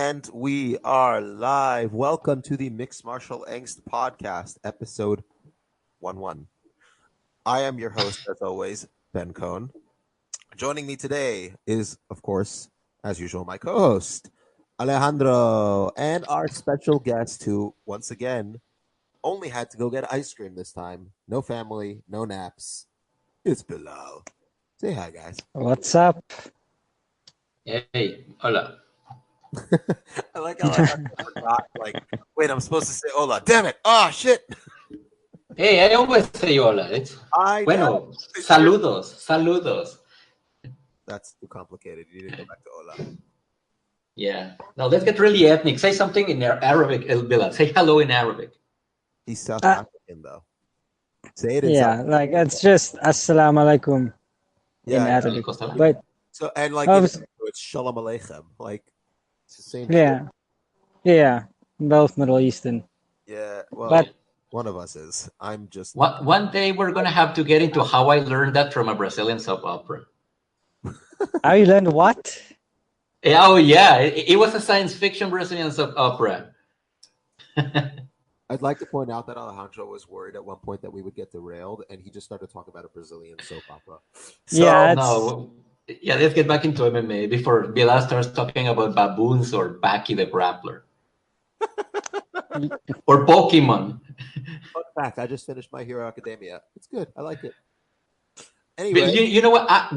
And we are live. Welcome to the Mixed Martial Angst podcast, episode 11. I am your host, as always, Ben Cohn. Joining me today is, of course, as usual, my co-host, Alejandro, and our special guest who, once again, only had to go get ice cream this time. No family, no naps. It's Bilal. Say hi, guys. What's up? Hey, hola. I like how I forgot. Like, wait, I'm supposed to say hola. Damn it! Oh shit! Hey, I always say hola. It's bueno. Saludos. That's too complicated. You need to go back to hola. Yeah. Now let's get really ethnic. Say something in Arabic, El Bilal. Say hello in Arabic. He's South African, though. Say it in South like it's just Assalamu alaikum in Arabic. But so and like it's Shalom Aleichem. Like it's the same. Yeah, both Middle Eastern. Yeah, well, but one of us is. I'm just. One day we're gonna have to get into how I learned that from a Brazilian soap opera. How you learned what? Oh yeah, it was a science fiction Brazilian soap opera. I'd like to point out that Alejandro was worried at one point that we would get derailed, and he just started talking about a Brazilian soap opera. So, let's get back into MMA before Bilal starts talking about baboons or Baki the Grappler. Or Pokemon. Fun fact, I just finished My Hero Academia. It's good. I like it. Anyway. You know what?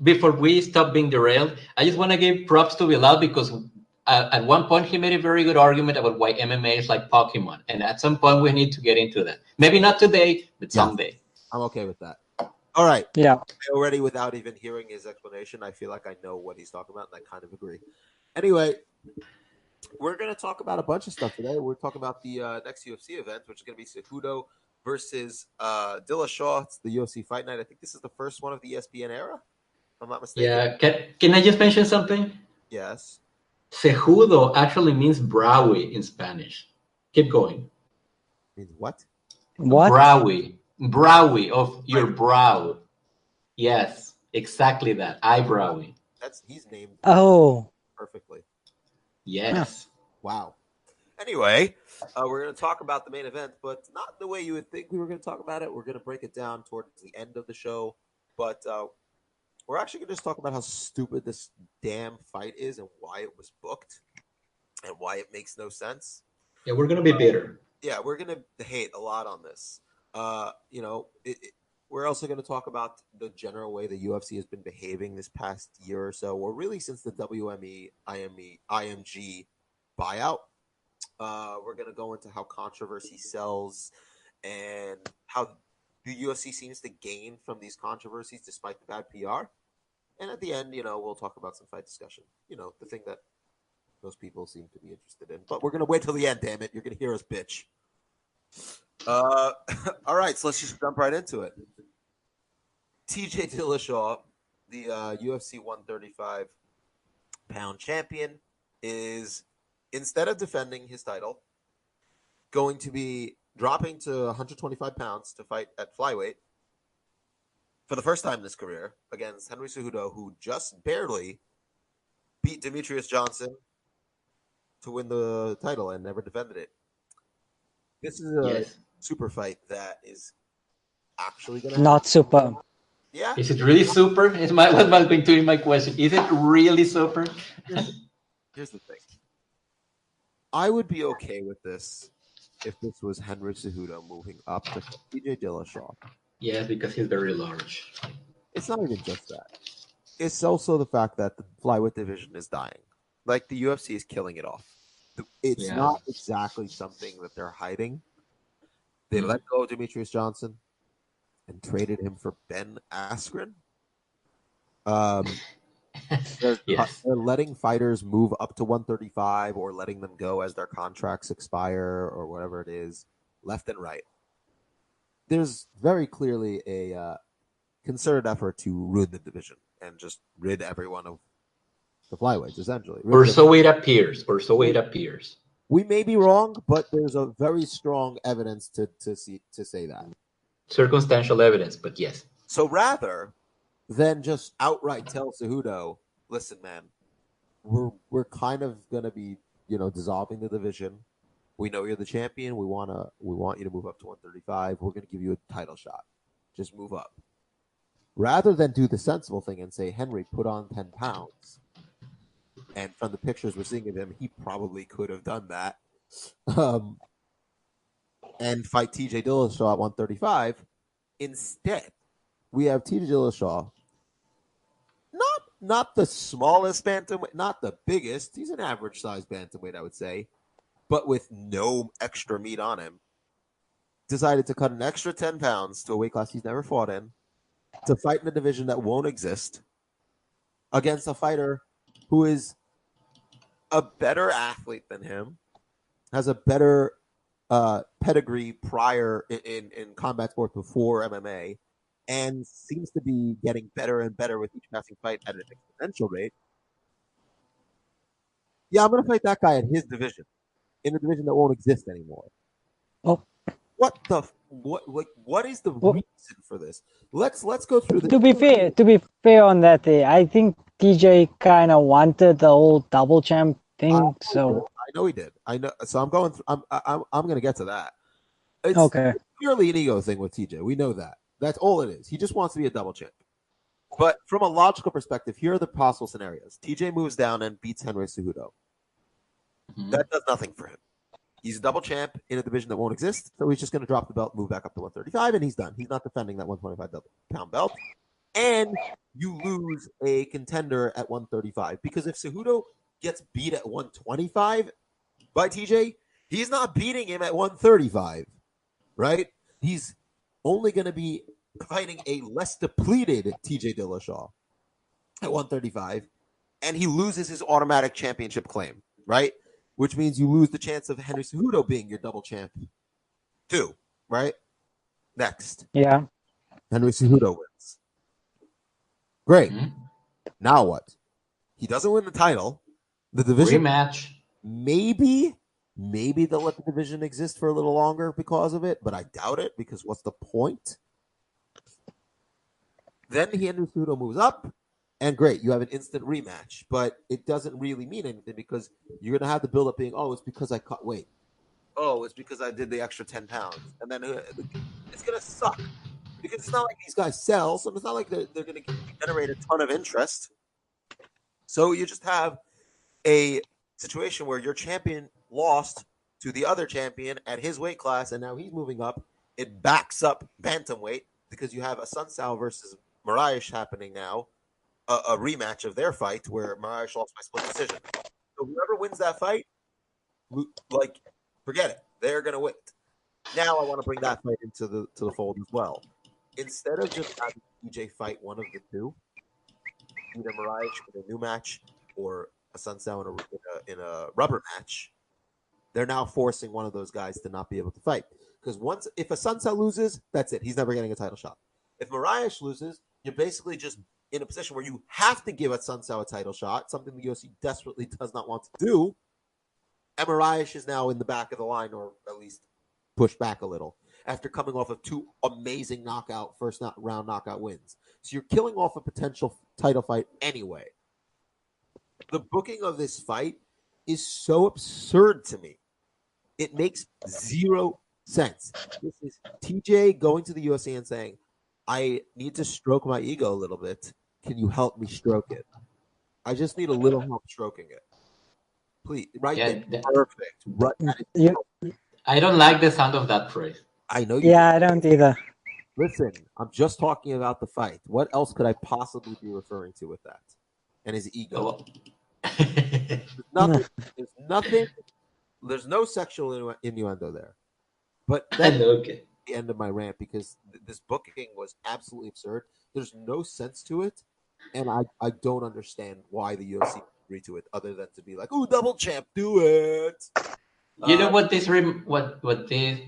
Before we stop being derailed, I just want to give props to Bilal because at one point he made a very good argument about why MMA is like Pokemon. And at some point we need to get into that. Maybe not today, but someday. I'm okay with that. All right. Yeah. Already, without even hearing his explanation, I feel like I know what he's talking about, and I kind of agree. Anyway, we're going to talk about a bunch of stuff today. We're talking about the next UFC event, which is going to be Cejudo versus Dillishaw. It's the UFC Fight Night. I think this is the first one of the ESPN era, if I'm not mistaken. Yeah. Can I just mention something? Yes. Cejudo actually means browy in Spanish. Keep going. Means what? What? Browy of your brow. Yes, exactly that. Eyebrowy. He's named. Oh. Perfectly. Yes. Wow. Anyway, we're going to talk about the main event, but not the way you would think we were going to talk about it. We're going to break it down towards the end of the show, but we're actually going to just talk about how stupid this damn fight is and why it was booked and why it makes no sense. Yeah, we're going to be bitter. Yeah, we're going to hate a lot on this. We're also going to talk about the general way the UFC has been behaving this past year or so, or really since the WME, IMG buyout. We're going to go into how controversy sells and how the UFC seems to gain from these controversies despite the bad PR. And at the end, we'll talk about some fight discussion. The thing that most people seem to be interested in. But we're going to wait till the end, damn it. You're going to hear us bitch. All right, so let's just jump right into it. TJ Dillishaw, the UFC 135-pound champion, is, instead of defending his title, going to be dropping to 125 pounds to fight at flyweight for the first time in his career against Henry Cejudo, who just barely beat Demetrius Johnson to win the title and never defended it. This is a super fight that is actually going to not super. Yeah. Is it really super? Was going to be my question. Is it really super? Here's the thing. I would be okay with this if this was Henry Cejudo moving up to TJ Dillashaw. Yes, because he's very large. It's not even just that. It's also the fact that the flyweight division is dying. Like, the UFC is killing it off. It's not exactly something that they're hiding. They let go of Demetrius Johnson and traded him for Ben Askren. They're letting fighters move up to 135 or letting them go as their contracts expire or whatever it is, left and right. There's very clearly a concerted effort to ruin the division and just rid everyone of the flyweights, essentially. Or so it appears. We may be wrong, but there's a very strong evidence to say that. Circumstantial evidence, but yes. So rather than just outright tell Cejudo, listen, man, we're kind of gonna be, dissolving the division. We know you're the champion. We want you to move up to 135. We're gonna give you a title shot. Just move up. Rather than do the sensible thing and say, Henry, put on 10 pounds. And from the pictures we're seeing of him, he probably could have done that. And fight TJ Dillishaw at 135. Instead, we have TJ Dillishaw, not the smallest bantamweight, not the biggest. He's an average sized bantamweight, I would say, but with no extra meat on him. Decided to cut an extra 10 pounds to a weight class he's never fought in, to fight in a division that won't exist, against a fighter who is a better athlete than him, has a better pedigree prior in combat sports before MMA, and seems to be getting better and better with each passing fight at an exponential rate. Yeah, I'm going to fight that guy in his division, in a division that won't exist anymore. Oh, what is the reason for this? Let's go through the. to be fair on that day, I think TJ kind of wanted the old double champ thing. So I know he did. I know. So I'm going. I'm going to get to that. It's okay. purely an ego thing with TJ. We know that. That's all it is. He just wants to be a double champ. But from a logical perspective, here are the possible scenarios. TJ moves down and beats Henry Cejudo. Mm-hmm. That does nothing for him. He's a double champ in a division that won't exist, so he's just going to drop the belt, move back up to 135, and he's done. He's not defending that 125-pound belt. And you lose a contender at 135, because if Cejudo gets beat at 125 by TJ, he's not beating him at 135, right? He's only going to be fighting a less depleted TJ Dillashaw at 135, and he loses his automatic championship claim, right? Which means you lose the chance of Henry Cejudo being your double champ too, right? Next. Yeah. Henry Cejudo wins. Great. Mm-hmm. Now what? He doesn't win the title. The division rematch. Maybe they'll let the division exist for a little longer because of it, but I doubt it, because what's the point? Then Henry Cejudo moves up. And great, you have an instant rematch, but it doesn't really mean anything, because you're going to have the build-up being, oh, it's because I cut weight. Oh, it's because I did the extra 10 pounds. And then it's going to suck, because it's not like these guys sell, so it's not like they're going to generate a ton of interest. So you just have a situation where your champion lost to the other champion at his weight class, and now he's moving up. It backs up bantamweight, because you have a Sunsao versus Moraes happening now. A rematch of their fight where Moraes lost by split decision. So whoever wins that fight, forget it. They're going to win. Now I want to bring that fight into the fold as well. Instead of just having TJ fight one of the two, either Moraes in a new match or a Sunsao in a rubber match, they're now forcing one of those guys to not be able to fight. Because if a Sunsao loses, that's it. He's never getting a title shot. If Moraes loses, you're basically just in a position where you have to give a Sunsao a title shot, something the UFC desperately does not want to do. And Moraes is now in the back of the line, or at least pushed back a little, after coming off of two amazing first round knockout wins. So you're killing off a potential title fight anyway. The booking of this fight is so absurd to me. It makes zero sense. This is TJ going to the UFC and saying, I need to stroke my ego a little bit. Can you help me stroke it? I just need a little help stroking it. Please. Right? Yeah, perfect. Right. I don't like the sound of that phrase. I know you. Yeah, I don't either. Listen, I'm just talking about the fight. What else could I possibly be referring to with that? And his ego. There's no sexual innuendo there. But that's the end of my rant, because this booking was absolutely absurd. There's no sense to it, and I don't understand why the UFC agreed to it, other than to be like, "Ooh, double champ, do it." You know what this?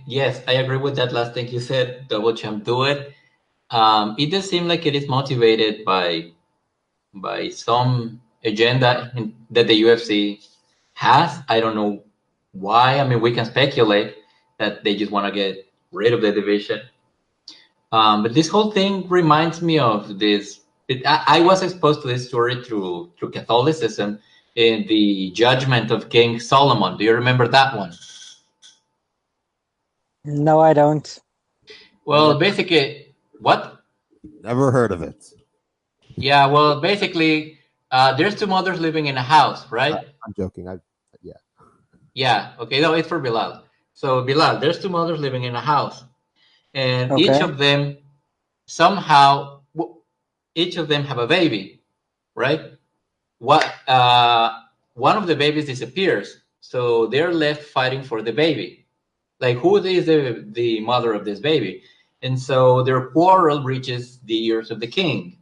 Yes, I agree with that last thing you said. Double champ, do it. It does seem like it is motivated by some agenda that the UFC has. I don't know why. I mean, we can speculate that they just want to get rid of the division. But this whole thing reminds me of this. I was exposed to this story through Catholicism. in the judgment of King Solomon. Do you remember that one? No, I don't. Well, basically, what? Never heard of it. Yeah, well, basically, there's two mothers living in a house, right? I'm joking. Yeah. Yeah, okay, no, it's for Bilal. So, Bilal, there's two mothers living in a house, and Okay. each of them somehow, each of them have a baby, right? One of the babies disappears, so they're left fighting for the baby. Like, who is the mother of this baby? And so their quarrel reaches the ears of the king.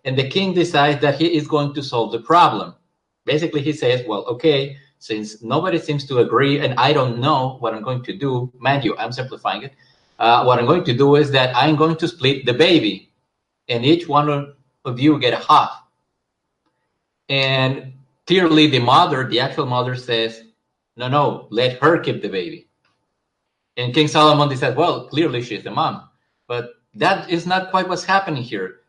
And the king decides that he is going to solve the problem. Basically, he says, well, okay, since nobody seems to agree, and I don't know what I'm going to do, mind you, I'm simplifying it. What I'm going to do is that I'm going to split the baby, and each one of you get a half. And clearly the mother, the actual mother says, no, let her keep the baby. And King Solomon says, well, clearly she's the mom. But that is not quite what's happening here.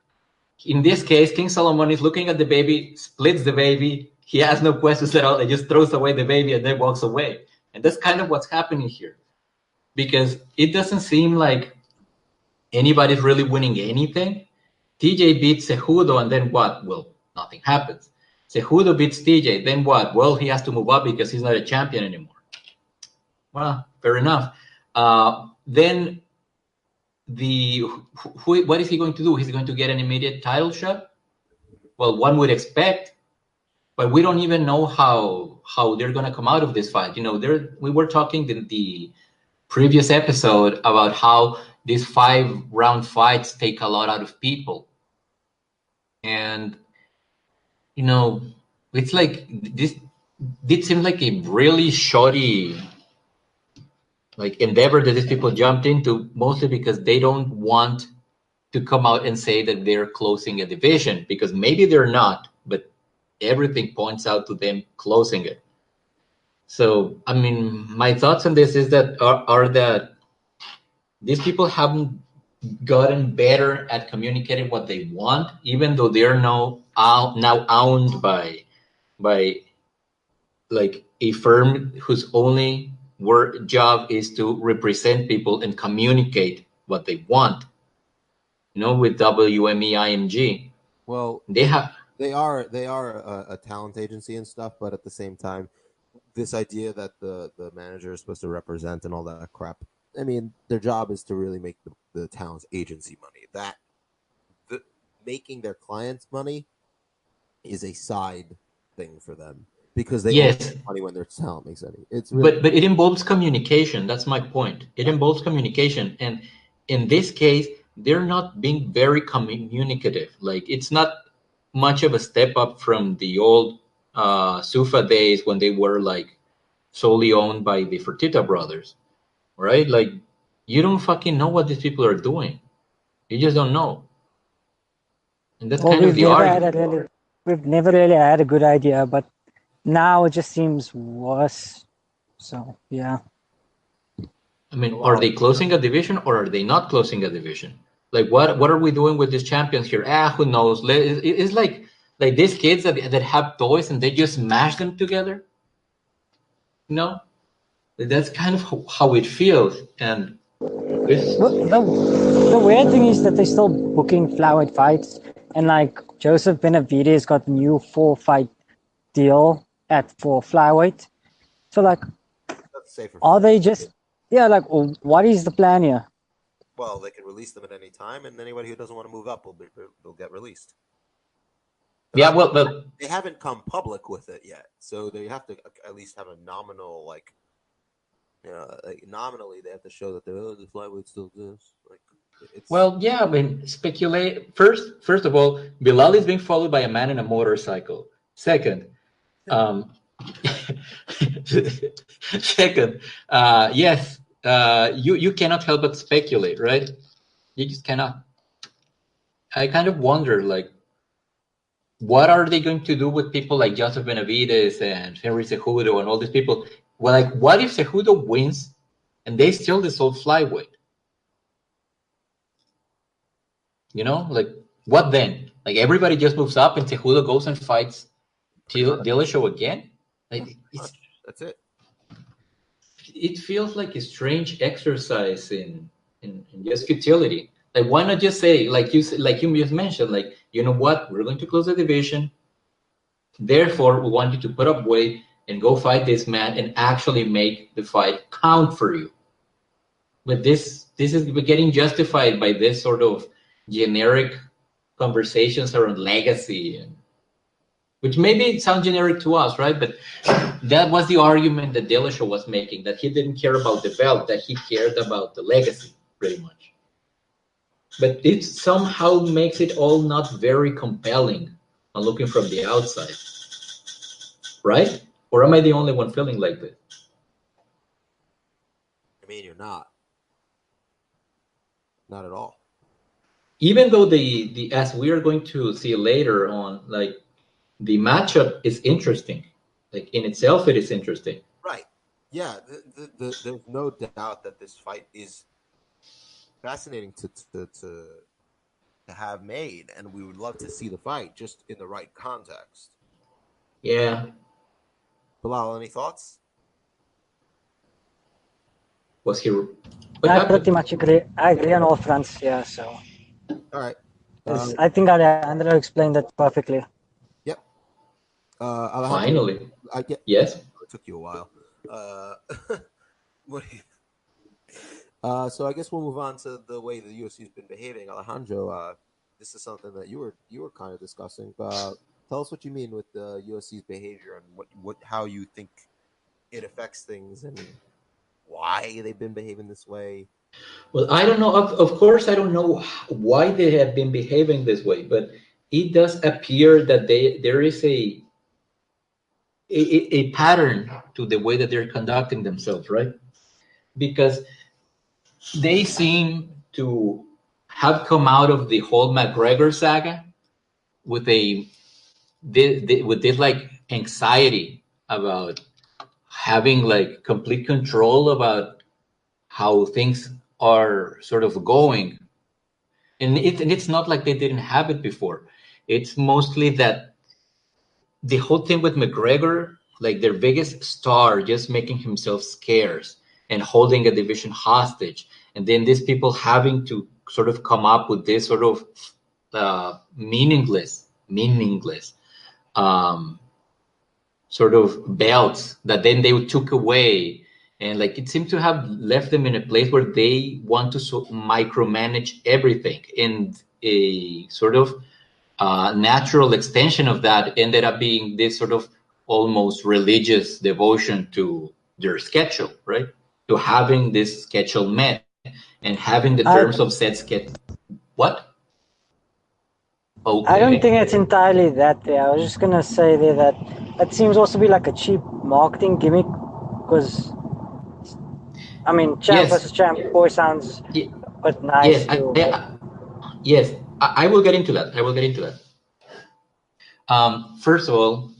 In this case, King Solomon is looking at the baby, splits the baby. He has no questions at all. He just throws away the baby and then walks away. And that's kind of what's happening here. Because it doesn't seem like anybody's really winning anything. TJ beats Cejudo, and then what? Well, nothing happens. Cejudo beats TJ, then what? Well, he has to move up because he's not a champion anymore. Well, fair enough. Then what is he going to do? He's going to get an immediate title shot? Well, one would expect, but we don't even know how they're going to come out of this fight. You know, we were talking in the previous episode about how these 5-round fights take a lot out of people. And, you know, it's like this seems like a really shoddy endeavor that these people jumped into, mostly because they don't want to come out and say that they're closing a division, because maybe they're not, but everything points out to them closing it. So, I mean, my thoughts on this is that are that these people haven't gotten better at communicating what they want, even though they're now owned by like a firm whose only job is to represent people and communicate what they want. You know, with WME IMG. Well, they are a talent agency and stuff, but at the same time, this idea that the manager is supposed to represent and all that crap. I mean, their job is to really make the talent's agency money. Making their clients money is a side thing for them, because they only make money when their talent makes money. It's really but it involves communication. That's my point. It involves communication, and in this case, they're not being very communicative. Like, it's not much of a step up from the old Sufa days when they were like solely owned by the Fertitta brothers, right? Like, you don't fucking know what these people are doing. You just don't know. And that's kind of the argument. We've never really had a good idea, but now it just seems worse. So, yeah. I mean, are they closing a division or are they not closing a division? Like, what are we doing with these champions here? Who knows? It's like these kids that have toys and they just smash them together. You know, that's kind of how it feels. And the weird thing is that they're still booking flyweight fights, and like Joseph Benavidez got a new 4-fight deal for flyweight. So like, are they just what is the plan here? Well, they can release them at any time, and anybody who doesn't want to move up will get released. Yeah, well, they haven't come public with it yet, so they have to at least have a nominal, nominally they have to show that the flyweight still exists. Well, yeah, I mean, speculate. First of all, Bilal is being followed by a man in a motorcycle. Second, yes, you cannot help but speculate, right? You just cannot. I kind of wonder, like, what are they going to do with people like Joseph Benavidez and Henry Cejudo and all these people? Well, like, what if Cejudo wins and they still dissolve flyweight? You know, like, what then? Like, everybody just moves up and Cejudo goes and fights Dillishaw again? Like, that's it. It feels like a strange exercise in just futility. Like, why not just say, like you just mentioned, like, you know what, we're going to close the division. Therefore, we want you to put up weight and go fight this man and actually make the fight count for you. But this is getting justified by this sort of generic conversations around legacy, which maybe sounds generic to us, right? But that was the argument that Dillishaw was making, that he didn't care about the belt, that he cared about the legacy, pretty much. But it somehow makes it all not very compelling on looking from the outside, right? Or am I the only one feeling like this? I mean, you're not. Not at all. Even though the as we are going to see later on, like, the matchup is interesting. Like, in itself, it is interesting. Right. Yeah. There's no doubt that this fight is fascinating to have made, and we would love to see the fight just in the right context. Yeah. Bilal, any thoughts? Was he? I pretty much agree. I agree on all fronts. Yeah. So. All right. I think Alejandro explained that perfectly. Yep. Finally. Yes. It took you a while. So I guess we'll move on to the way the UFC has been behaving. Alejandro, this is something that you were kind of discussing. Tell us what you mean with the UFC's behavior and how you think it affects things and why they've been behaving this way. Well, I don't know. Of course, I don't know why they have been behaving this way, but it does appear that there is a pattern to the way that they're conducting themselves, right? Because they seem to have come out of the whole McGregor saga with this like anxiety about having like complete control about how things are sort of going, and it's not like they didn't have it before. It's mostly that the whole thing with McGregor, like their biggest star, just making himself scarce and holding a division hostage, and then these people having to sort of come up with this sort of meaningless sort of belts that then they took away. And like it seemed to have left them in a place where they want to micromanage everything. And a sort of natural extension of that ended up being this sort of almost religious devotion to their schedule, right? To having this schedule met and having the terms of said schedule. What? Okay. I don't think it's entirely that there. I was just going to say there that it seems also to be like a cheap marketing gimmick because, I mean, champ versus champ always sounds but nice. Yes, I will get into that. First of all,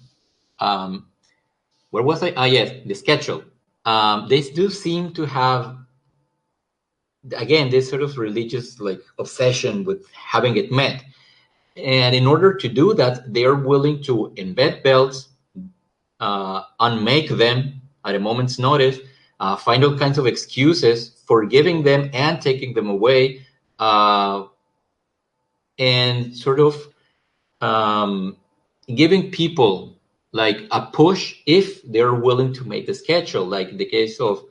where was I? Yes, the schedule. They do seem to have, again, this sort of religious like obsession with having it met. And in order to do that, they are willing to embed belts, unmake them at a moment's notice, find all kinds of excuses for giving them and taking them away, and sort of giving people like a push if they're willing to make the schedule, like in the case of,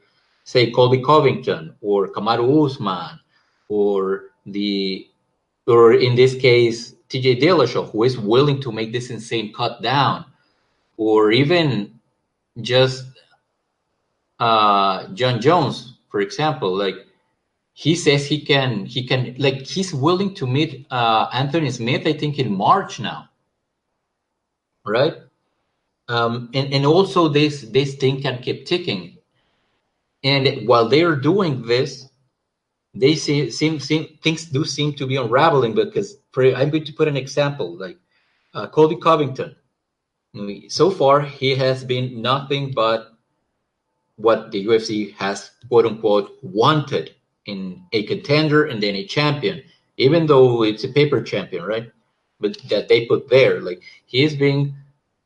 say, Colby Covington or Kamaru Usman, or in this case, TJ Dillashaw, who is willing to make this insane cut down, or even just John Jones, for example. Like he says he can like he's willing to meet Anthony Smith, I think in March now, right? And also this thing can keep ticking, and while they are doing this, they things do seem to be unraveling. Because I'm going to put an example, like Colby Covington. So far, he has been nothing but what the UFC has, quote unquote, wanted in a contender and then a champion, even though it's a paper champion, right? But that they put there, like he is being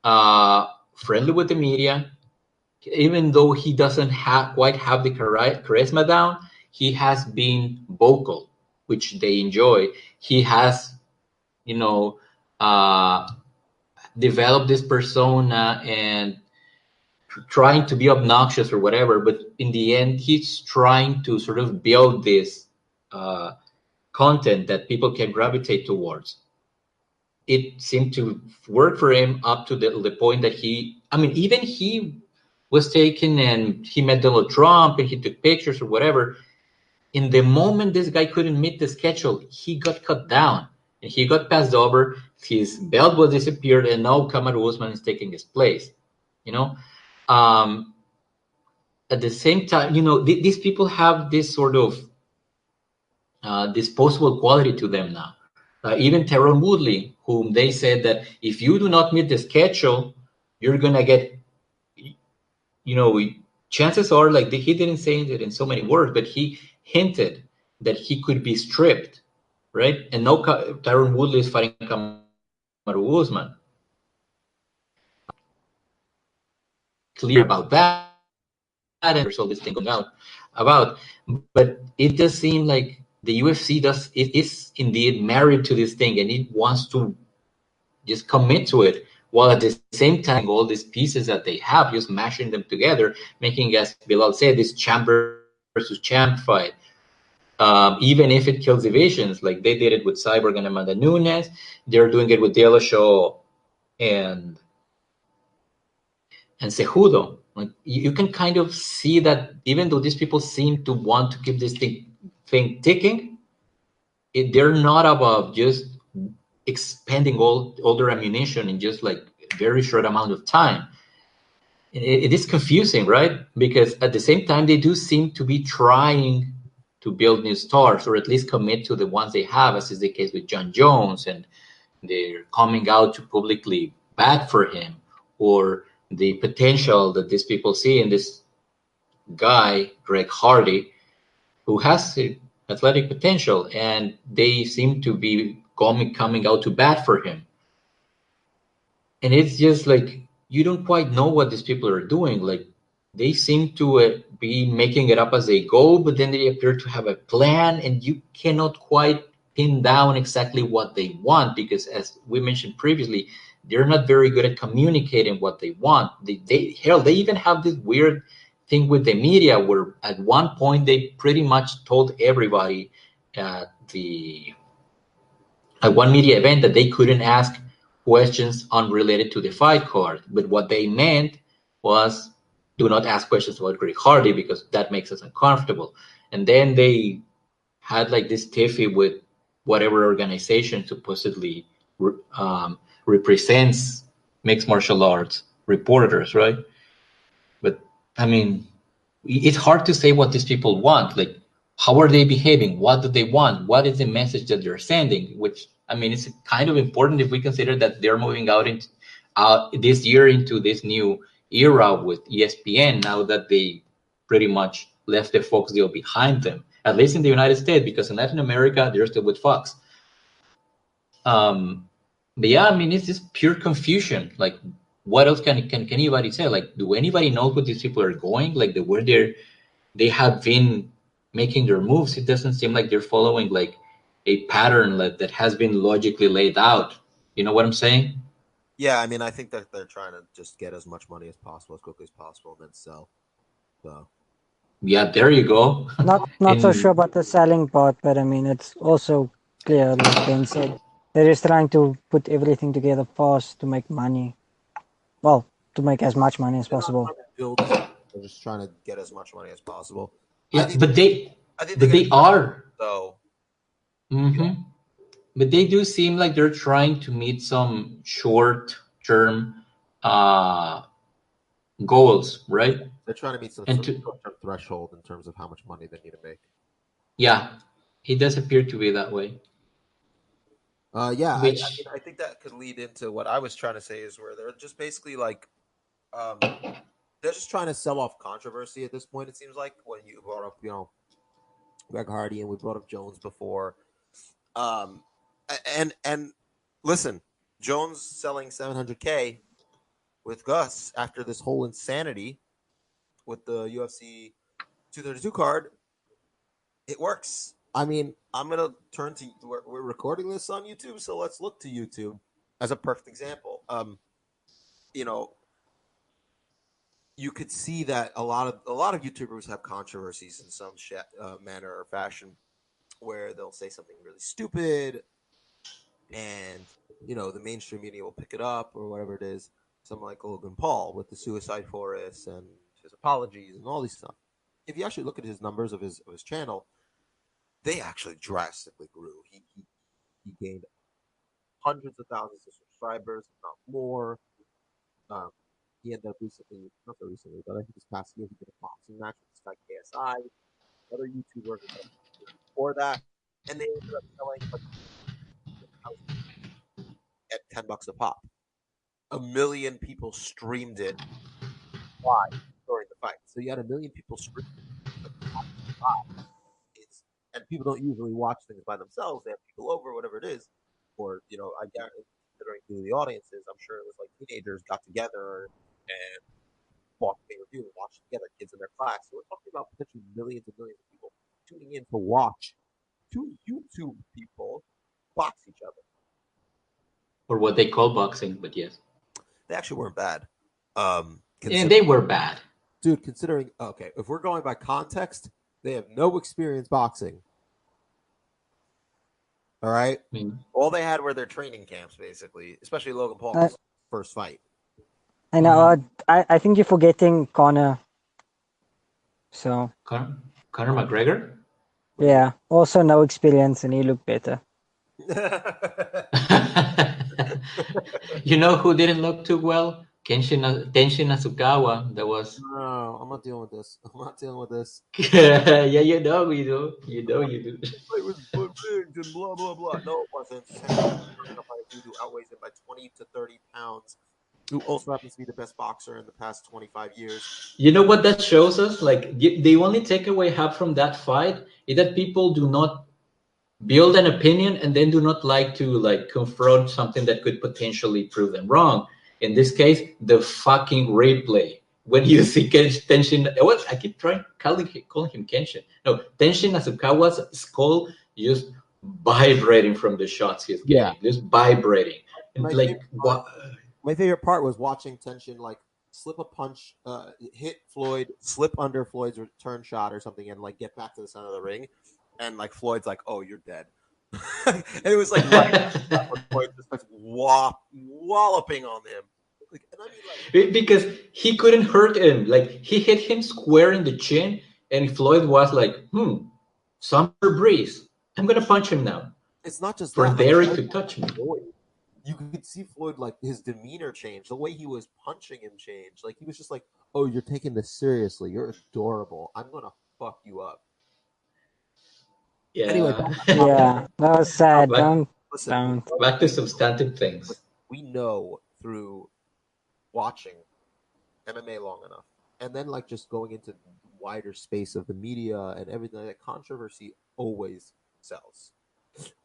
friendly with the media. Even though he doesn't quite have the charisma down, he has been vocal, which they enjoy. He has, developed this persona and trying to be obnoxious or whatever. But in the end, he's trying to sort of build this content that people can gravitate towards. It seemed to work for him up to the point that even he was taken and he met Donald Trump and he took pictures or whatever. In the moment this guy couldn't meet the schedule, he got cut down and he got passed over. His belt was disappeared, and now Kamaru Usman is taking his place. At the same time, these people have this sort of disposable quality to them now. Even Tyrone Woodley, whom they said that if you do not meet the schedule, you're gonna get, chances are, like, he didn't say it in so many words, but he hinted that he could be stripped, right? And now Tyrone Woodley is fighting Kamaru Usman. Clear about that, and there's all this thing going out about, but it does seem like the UFC is indeed married to this thing, and it wants to just commit to it, while at the same time all these pieces that they have, just mashing them together, making, as Bilal said, this champ versus champ fight. Even if it kills divisions, like they did it with Cyborg and Amanda Nunes, they're doing it with Dillishaw and Cejudo. Like, you can kind of see that even though these people seem to want to keep this thing ticking, they're not above just expending all their ammunition in just like a very short amount of time. It is confusing, right? Because at the same time, they do seem to be trying to build new stars, or at least commit to the ones they have, as is the case with John Jones, and they're coming out to publicly bat for him, or the potential that these people see in this guy, Greg Hardy, who has athletic potential, and they seem to be coming out to bat for him. And it's just like, you don't quite know what these people are doing. Like, they seem to be making it up as they go, but then they appear to have a plan, and you cannot quite pin down exactly what they want, because, as we mentioned previously, they're not very good at communicating what they want. They even have this weird thing with the media, where at one point they pretty much told everybody at one media event that they couldn't ask questions unrelated to the fight card. But what they meant was, do not ask questions about Greg Hardy, because that makes us uncomfortable. And then they had like this tiffy with whatever organization supposedly represents mixed martial arts reporters, right? But I mean, it's hard to say what these people want. Like, how are they behaving? What do they want? What is the message that they're sending? Which, I mean, it's kind of important if we consider that they're moving out into this year into this new era with ESPN, now that they pretty much left the Fox deal behind them, at least in the United States, because in Latin America, they're still with Fox. But yeah, I mean, it's just pure confusion. Like, what else can anybody say? Like, do anybody know where these people are going? Like, where they have been making their moves, it doesn't seem like they're following like a pattern that has been logically laid out. You know what I'm saying? Yeah, I mean, I think that they're trying to just get as much money as possible, as quickly as possible, and then sell. So Yeah, there you go. Not so sure about the selling part, but I mean, it's also clear, like Ben said, they're just trying to put everything together fast to make money. Well, to make as much money as possible. They're just trying to get as much money as possible. Yeah, but they are. So, mm-hmm. But they do seem like they're trying to meet some short-term goals, right? They're trying to meet some short-term threshold in terms of how much money they need to make. Yeah, it does appear to be that way. Yeah, I think that could lead into what I was trying to say, is where they're just basically like, they're just trying to sell off controversy at this point. It seems like, when you brought up, Greg Hardy, and we brought up Jones before, and listen, Jones selling $700K with Gus after this whole insanity with the UFC 232 card, it works. I mean, I'm going to turn to, we're recording this on YouTube, so let's look to YouTube as a perfect example. You know, you could see that a lot of YouTubers have controversies in some manner or fashion, where they'll say something really stupid, and the mainstream media will pick it up or whatever it is. Something like Logan Paul with the Suicide Forest and his apologies and all these stuff. If you actually look at his numbers of his channel, they actually drastically grew. He gained hundreds of thousands of subscribers, if not more. He ended up not so recently, but I think this past year he did a boxing match with this guy KSI, another YouTuber before that, and they ended up selling like at $10 a pop. 1 million people streamed it live during the fight. So you had 1 million people streaming it live. And people don't usually watch things by themselves. They have people over, whatever it is. Or, I guarantee, considering who the audience is, I'm sure it was like teenagers got together and watched pay-per-view and watched together, kids in their class. So we're talking about potentially millions and millions of people tuning in to watch two YouTube people box each other. Or what they call boxing, but yes. They actually weren't bad. And they were bad. Dude, considering, okay, if we're going by context, they have no experience boxing. All right? I mean, all they had were their training camps, basically, especially Logan Paul's first fight. I know. I think you're forgetting Conor. So Conor McGregor? Yeah. Also no experience, and he looked better. You know who didn't look too well? Tenshin Nasukawa. That was. No, I'm not dealing with this. Yeah, you know we do. You do. It was and blah blah blah. No, it wasn't. Who outweighs him by 20 to 30 pounds. Who also happens to be the best boxer in the past 25 years. You know what that shows us? Like, the only takeaway I have from that fight is that people do not build an opinion and then do not like to confront something that could potentially prove them wrong. In this case, the fucking replay. When you see Tenshin, I keep calling him Kenshin. No, Tenshin Nasukawa's skull just vibrating from the shots he's getting. Just vibrating. My favorite part was watching Tenshin slip a punch, hit Floyd, slip under Floyd's return shot or something, and get back to the center of the ring. And Floyd's like, "Oh, you're dead," and it was Floyd just starts walloping on him. Because he couldn't hurt him. He hit him square in the chin, and Floyd was like, summer breeze. I'm gonna punch him now. It's not just for Derek to touch me. You could see Floyd, his demeanor change, the way he was punching him change. He was just like, "Oh, you're taking this seriously. You're adorable. I'm gonna fuck you up." Yeah. Anyway, that was sad. Back to substantive things. We know through watching MMA long enough, and then just going into wider space of the media and everything, that controversy always sells.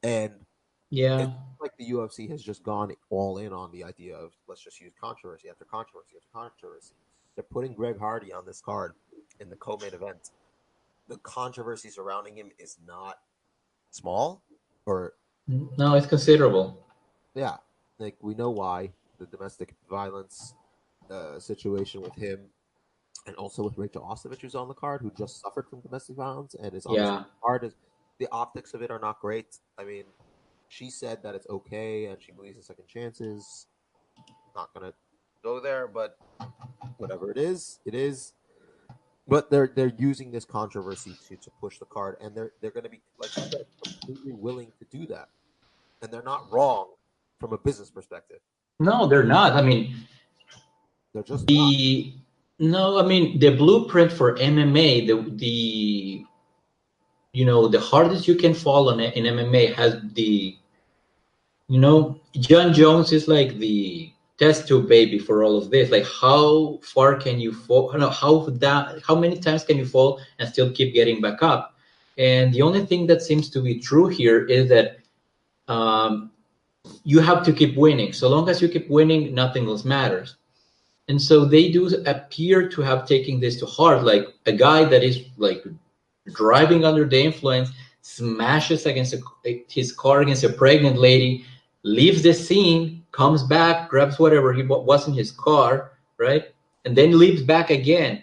And it's the UFC has just gone all in on the idea of let's just use controversy after controversy after controversy. They're putting Greg Hardy on this card in the co-main event. The controversy surrounding him is not small, or no, it's considerable. Yeah, we know why. The domestic violence situation with him, and also with Rachel Ostovich, who's on the card, who just suffered from domestic violence, and is on the card. The optics of it are not great. I mean, she said that it's okay, and she believes in second chances. Not gonna go there, but whatever it is, it is. But they're using this controversy to push the card, and they're going to be completely willing to do that, and they're not wrong from a business perspective. No, they're not. I mean, they're just no. I mean, the blueprint for MMA, the hardest you can fall on in MMA has John Jones is the test tube baby for all of this. How far can you fall? How many times can you fall and still keep getting back up? And the only thing that seems to be true here is that you have to keep winning. So long as you keep winning, nothing else matters. And so they do appear to have taken this to heart, like a guy that is like driving under the influence, smashes against his car against a pregnant lady, leaves the scene, comes back, grabs whatever was in his car, right? And then leaves back again.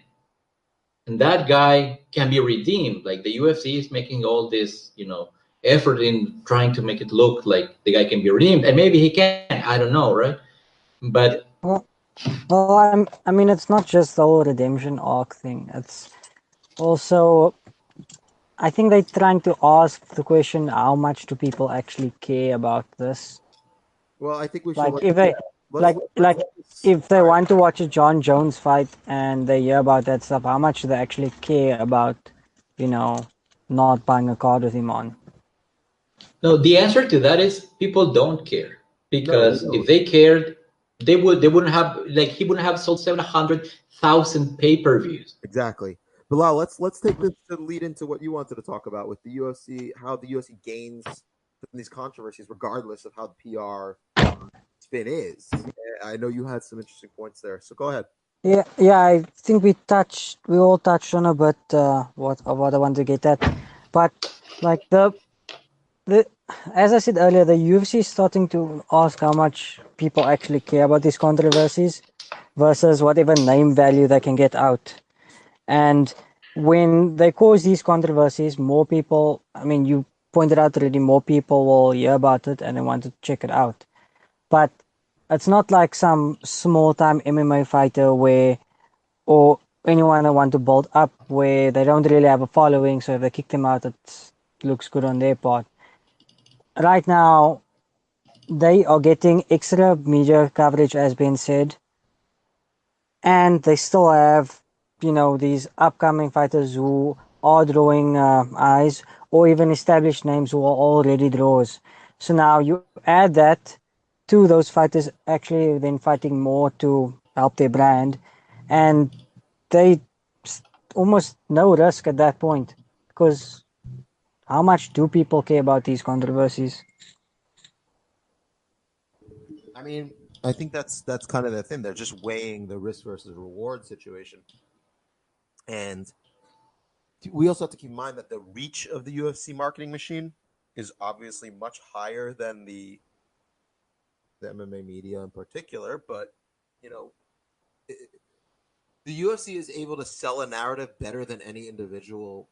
And that guy can be redeemed. Like the UFC is making all this, effort in trying to make it look like the guy can be redeemed. And maybe he can, I don't know, right? But well, I mean, it's not just the whole redemption arc thing. It's also, I think they're trying to ask the question: how much do people actually care about this? Well, I think we should Like, if they, let's if they want to watch a John Jones fight and they hear about that stuff, how much do they actually care about, not buying a card with him on? no, the answer to that is people don't care, because No. if they cared, they wouldn't have, like, he wouldn't have sold 700,000 pay-per-views. Exactly. Bilal, let's take this to lead into what you wanted to talk about with the UFC, how the UFC gains from these controversies, regardless of how the PR spin is. I know you had some interesting points there, so go ahead. Yeah, I think we all touched on a bit what I want to get at, but like the as I said earlier, the UFC is starting to ask how much people actually care about these controversies versus whatever name value they can get out. And when they cause these controversies, more people, I mean, you pointed out already, more people will hear about it and they want to check it out. But it's not like some small time MMA fighter or anyone that want to build up where they don't really have a following. So if they kick them out, it looks good on their part. Right now, they are getting extra media coverage, as been said, and they still have, these upcoming fighters who are drawing eyes, or even established names who are already draws. So now you add that to those fighters actually then fighting more to help their brand, and they almost no risk at that point, because how much do people care about these controversies? I mean, I think that's kind of the thing. They're just weighing the risk versus reward situation. And we also have to keep in mind that the reach of the UFC marketing machine is obviously much higher than the MMA media in particular. But you know, the UFC is able to sell a narrative better than any individual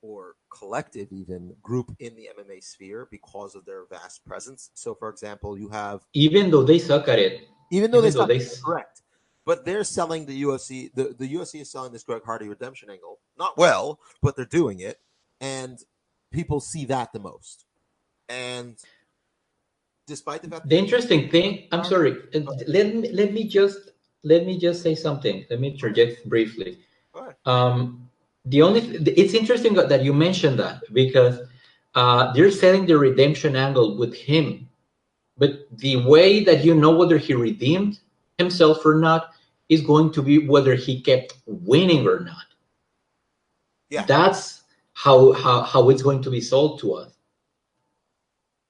or collective even group in the MMA sphere because of their vast presence. So, for example, you have Even though they suck at it, even though they correct, but they're selling the UFC. The UFC is selling this Greg Hardy redemption angle, not well, but they're doing it, and people see that the most. And despite the fact, the interesting thing, I'm sorry, let me just say something. Let me interject briefly. It's interesting that you mentioned that, because they're selling the redemption angle with him, but the way that you know whether he redeemed himself or not is going to be whether he kept winning or not. Yeah, that's how it's going to be sold to us.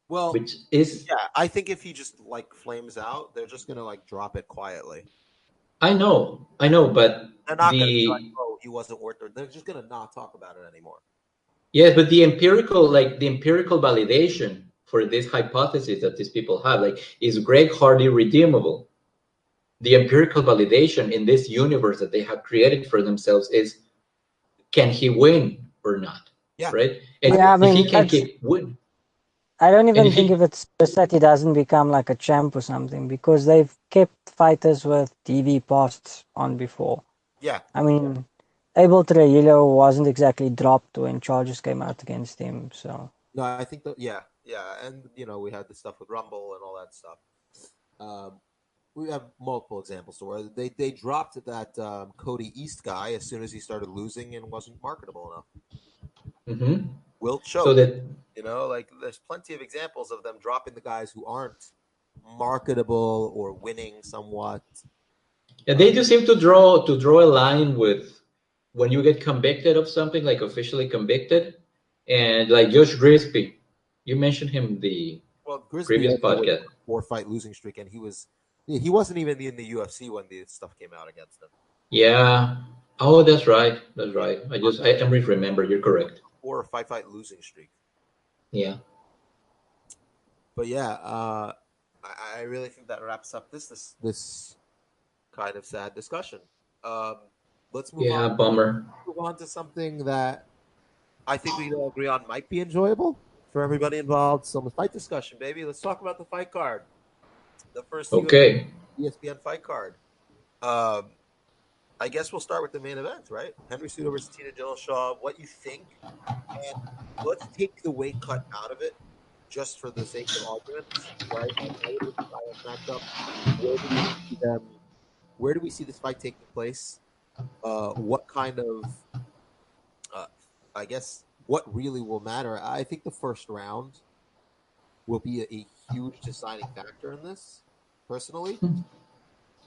Well, which is, yeah, I think if he just like flames out, they're just gonna like drop it quietly. I know, but they're not gonna be like, "Oh, he wasn't worth it." They're just gonna not talk about it anymore. Yes, but the empirical validation for this hypothesis that these people have, like, is Greg Hardy redeemable? The empirical validation in this universe that they have created for themselves is, can he win or not? Yeah. Right? And Yeah, I mean, if he can keep win. I don't even think if it's just that he doesn't become like a champ or something, because they've kept fighters with TV posts on before. Yeah. I mean, Abel Trujillo wasn't exactly dropped when charges came out against him. So no, I think that yeah, and we had the stuff with Rumble and all that stuff. We have multiple examples to where they dropped that Cody East guy as soon as he started losing and wasn't marketable enough. Mm-hmm. Will choke. So that like there's plenty of examples of them dropping the guys who aren't marketable or winning somewhat. Yeah, they do seem to draw a line with when you get convicted of something, like officially convicted, and like Josh Grisby, you mentioned him the previous podcast. 4-fight losing streak, and he was Yeah, he wasn't even in the UFC when the stuff came out against him. Yeah. Oh, that's right. That's right. I can remember. You're correct. 4 or 5 fight losing streak. Yeah. But yeah, I really think that wraps up this kind of sad discussion. Um, let's Yeah. Bummer. move on to something that I think we all agree on might be enjoyable for everybody involved. So, the fight discussion, baby. Let's talk about the fight card. The first Okay. ESPN fight card. Um, I guess we'll start with the main event, right? Henry Cejudo versus Tina Dillishaw. What you think? And let's take the weight cut out of it, just for the sake of arguments, right? Like, how would the styles match up? Where do we see them? Where do we see this fight taking place? What kind of, uh, I guess, what really will matter? I think the first round will be a huge deciding factor in this, personally, and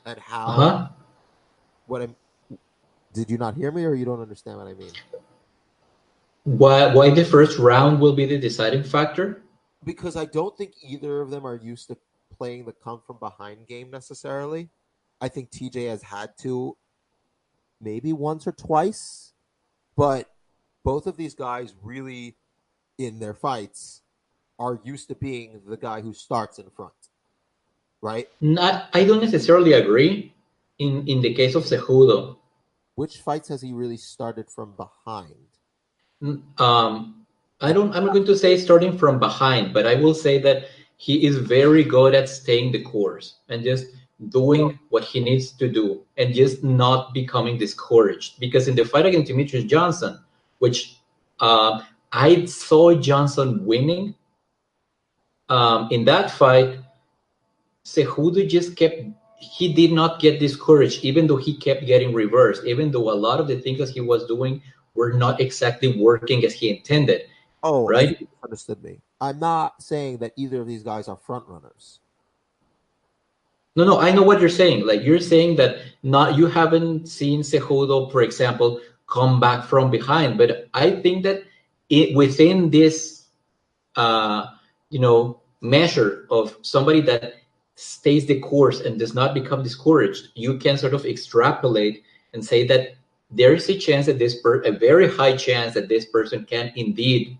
Uh how huh. what I'm. Did you not hear me, or you don't understand what I mean? Why the first round will be the deciding factor? Because I don't think either of them are used to playing the come from behind game necessarily. I think TJ has had to maybe once or twice, but both of these guys really in their fights are used to being the guy who starts in front, right? Not. I don't necessarily agree. In the case of Cejudo, Which fights has he really started from behind? um, I And don't. I'm not going to say starting from behind, but I will say that he is very good at staying the course and just well, doing what he needs to do and just not becoming discouraged. Because in the fight against Demetrius Johnson, which I saw Johnson winning, in that fight, Cejudo just kept. He did not get discouraged, even though he kept getting reversed, even though a lot of the things that he was doing were not exactly working as he intended, oh, I think right? you misunderstood me. I'm not saying that either of these guys are front runners. No, no, I know what you're saying. Like you're saying that not you haven't seen Cejudo, for example, come back from behind, but I think that within this, uh, measure of somebody that stays the course and does not become discouraged, you can sort of extrapolate and say that there is a chance that a very high chance that this person can indeed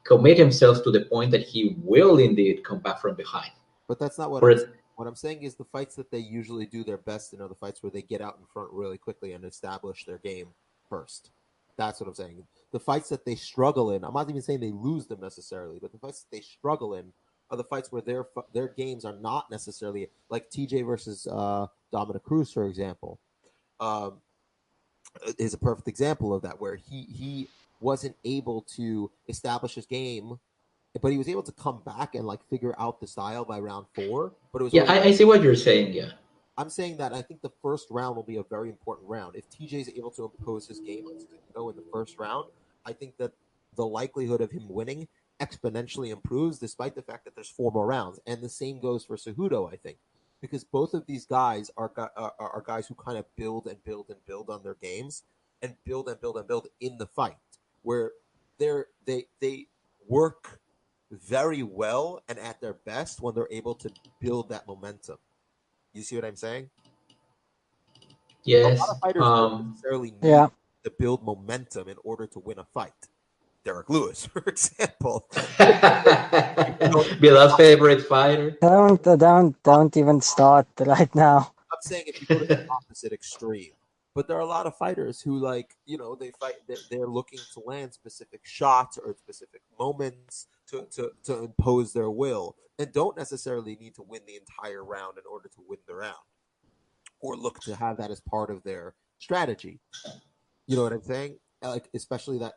commit himself to the point that he will indeed come back from behind. But that's not what For I'm saying. What I'm saying is the fights that they usually do their best in are the fights where they get out in front really quickly and establish their game first. That's what I'm saying. The fights that they struggle in, I'm not even saying they lose them necessarily, but the fights that they struggle in are the fights where their games are not necessarily like TJ versus Dominic Cruz, for example. Um, is a perfect example of that, where he wasn't able to establish his game, but he was able to come back and like figure out the style by round 4. But it was yeah, already. I see what you're saying. Yeah. I'm saying that I think the first round will be a very important round. If TJ is able to impose his game on Cejudo in the first round, I think that the likelihood of him winning exponentially improves, despite the fact that there's 4 more rounds. And the same goes for Cejudo, I think, because both of these guys are guys who kind of build and build and build on their games and build and build and build in the fight, where they work very well and at their best when they're able to build that momentum. You see what I'm saying? A lot of Yes. fighters don't necessarily need Yeah. to build momentum in order to win a fight. Derek Lewis, for example. Beloved favorite fighter. Don't even start right now. I'm saying if you go to the opposite extreme, but there are a lot of fighters who, like, they fight. They're looking to land specific shots or specific moments to impose their will, and don't necessarily need to win the entire round in order to win the round, or look to have that as part of their strategy. You know what I'm saying? Like, especially that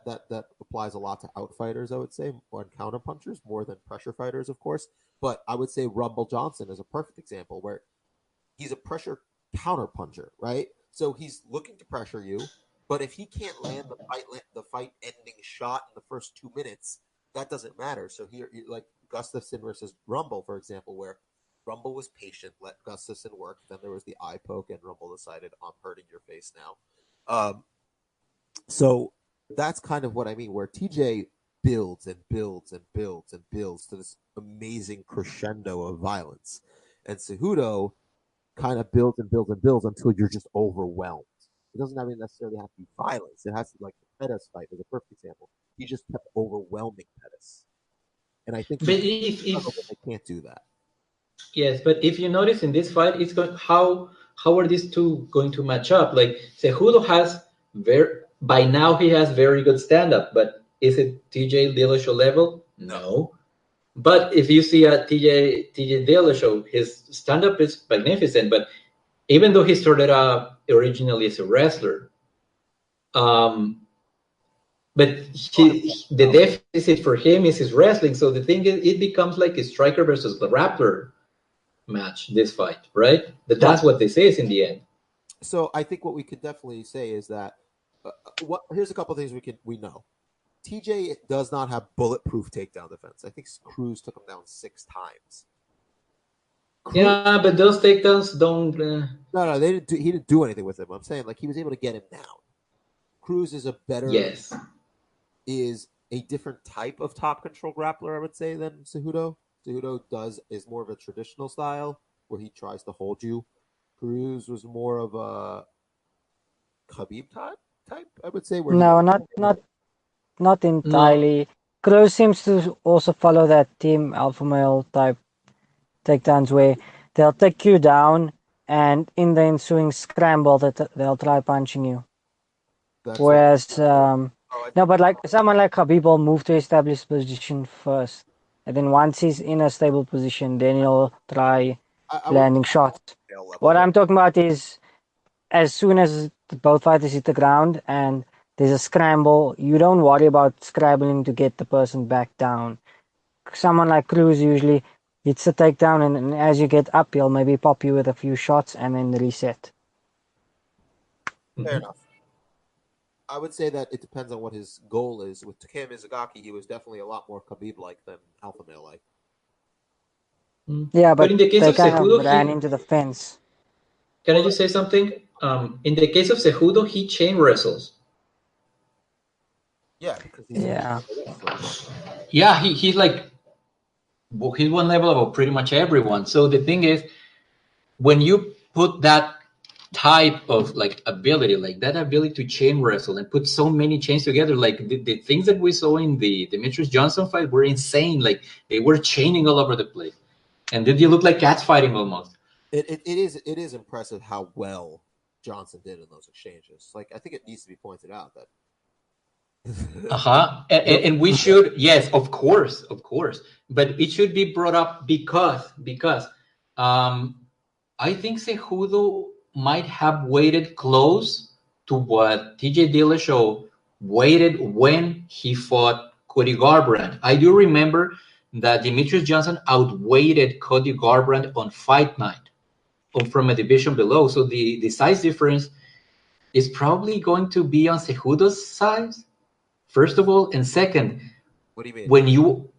applies a lot to outfighters, I would say, or counter punchers more than pressure fighters, of course. But I would say Rumble Johnson is a perfect example where he's a pressure counter puncher, right? So he's looking to pressure you, but if he can't land the fight ending shot in the first 2 minutes, that doesn't matter. So here, like Gustafsson versus Rumble, for example, where Rumble was patient, let Gustafsson work. Then there was the eye poke, and Rumble decided, I'm hurting your face now. So that's kind of what I mean, where TJ builds and builds and builds and builds to this amazing crescendo of violence. And Cejudo kind of builds and builds and builds until you're just overwhelmed. It doesn't necessarily have to be violence. It has to, like the Pettis fight was a perfect example. He just kept overwhelming Pettis. And I think they can't do that. Yes, but if you notice in this fight, it's going how are these two going to match up? Like Cejudo has by now he has very good stand up, but is it TJ Dillishaw level? No. But if you see a TJ Dillishaw, his stand up is magnificent. But even though he started out originally as a wrestler, but the deficit for him is his wrestling. So the thing is, it becomes like a striker versus the grappler match, this fight, right? That's what this is in the end. So I think what we could definitely say is that here's a couple of things we know. TJ does not have bulletproof takedown defense. I think Cruz took him down 6 times. Yeah, but those takedowns don't. No, he didn't do anything with him. I'm saying like he was able to get him down. Cruz is is a different type of top control grappler, I would say, than Cejudo. Cejudo is more of a traditional style where he tries to hold you. Cruz was more of a Khabib type, I would say. Not entirely. No. Cruz seems to also follow that team alpha male type takedowns where they'll take you down and in the ensuing scramble they'll try punching you. Whereas but like someone like Khabib will move to establish position first. And then once he's in a stable position, then he'll try landing shots. What I'm talking about is as soon as both fighters hit the ground and there's a scramble, you don't worry about scrambling to get the person back down. Someone like Cruz usually hits a takedown, and as you get up, he'll maybe pop you with a few shots and then reset. Fair enough. I would say that it depends on what his goal is. With Takeo Mizugaki, he was definitely a lot more Khabib-like than alpha male-like. Yeah, but in the case of Cejudo, ran into the fence. Can I just say something? In the case of Cejudo, he chain wrestles. Yeah, because he's he's like he's one level above pretty much everyone. So the thing is, when you put that type of like ability, like that ability to chain wrestle and put so many chains together, like the things that we saw in the Demetrius Johnson fight were insane. Like they were chaining all over the place, and did you look like cats fighting almost? It is impressive how well Johnson did in those exchanges. Like I think it needs to be pointed out that. And we should, yes, of course, but it should be brought up because I think Cejudo might have waited close to what TJ Dillashaw waited when he fought Cody Garbrandt. I do remember that Demetrius Johnson outweighed Cody Garbrandt on fight night from a division below. So the size difference is probably going to be on Cejudo's size, first of all. And second, what do you mean? When you,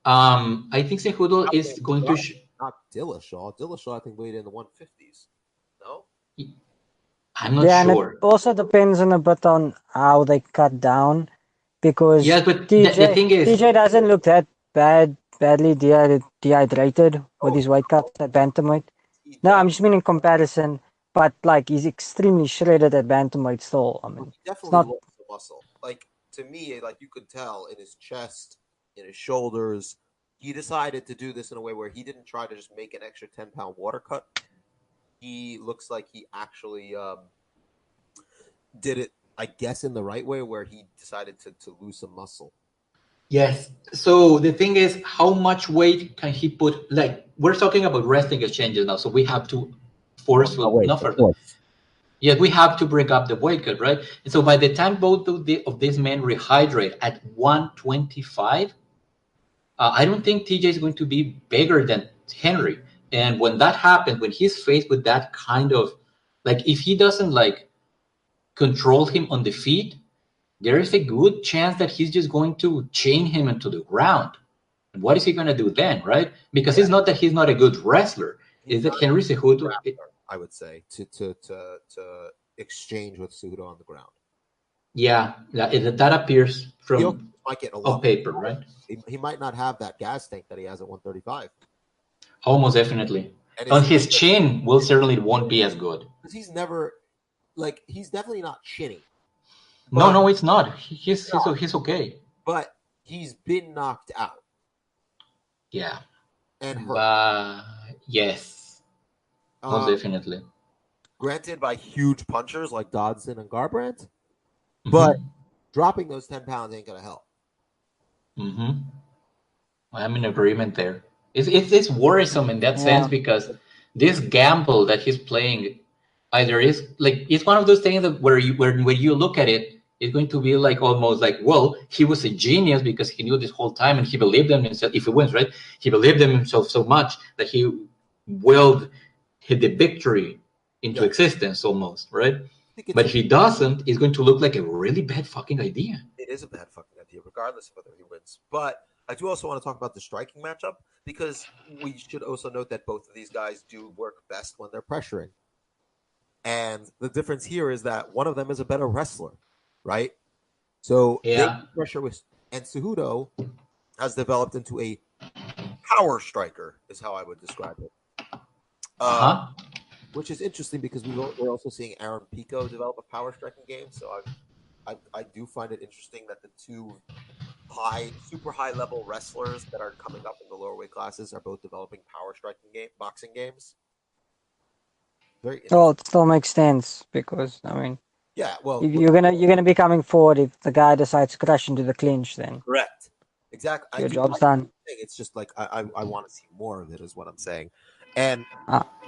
I think Cejudo is going to... Not Dillishaw. Dillishaw, I think, weighed in the 150s. No? I'm not sure. And it also depends on a bit on how they cut down, because but the thing is, TJ doesn't look that badly dehydrated with his weight cuts at bantamweight. No, I'm just meaning comparison, but like he's extremely shredded at bantamweight still. I mean, he definitely lost the muscle. Like to me, like you could tell in his chest, in his shoulders, he decided to do this in a way where he didn't try to just make an extra 10-pound water cut. He looks like he actually did it, I guess, in the right way, where he decided to lose some muscle. Yes. So the thing is, how much weight can he put? Like, we're talking about wrestling exchanges now, so we have to Yes, we have to break up the weight cut, right? And so by the time both of these men rehydrate at 125, I don't think TJ is going to be bigger than Henry. And when that happens, when he's faced with that kind of, like, if he doesn't like control him on the feet, there is a good chance that he's just going to chain him into the ground. And what is he going to do then, right? Because it's not that he's not a good wrestler. It's that Henry Cejudo, I would say, to exchange with Cejudo on the ground. Yeah, that appears from on paper, right? He might not have that gas tank that he has at 135. Almost definitely. On his chin will certainly won't be as good. Because he's never, like, he's definitely not chinny. No, it's not. He's okay. But he's been knocked out. Yeah. And hurt. Yes. Most definitely. Granted, by huge punchers like Dodson and Garbrandt, but dropping those 10 pounds ain't gonna help. I'm in agreement there. It's worrisome in that sense because this gamble that he's playing either is like it's one of those things that where you look at it, it's going to be like almost like, well, he was a genius because he knew this whole time and he believed in himself. If he wins, right, he believed in himself so much that he willed the victory into existence almost, right? But if he doesn't, it's going to look like a really bad fucking idea. It is a bad fucking idea, regardless of whether he wins. But I do also want to talk about the striking matchup because we should also note that both of these guys do work best when they're pressuring. And the difference here is that one of them is a better wrestler, right? So they pressure with, and Cejudo has developed into a power striker, is how I would describe it. Which is interesting because we're also seeing Aaron Pico develop a power striking game. So I do find it interesting that the two super high level wrestlers that are coming up in the lower weight classes are both developing power striking boxing games. Very interesting. Well, it still makes sense because you're gonna be coming forward if the guy decides to crash into the clinch. Then correct, exactly. Your job's done. It's just like I want to see more of it, is what I'm saying. And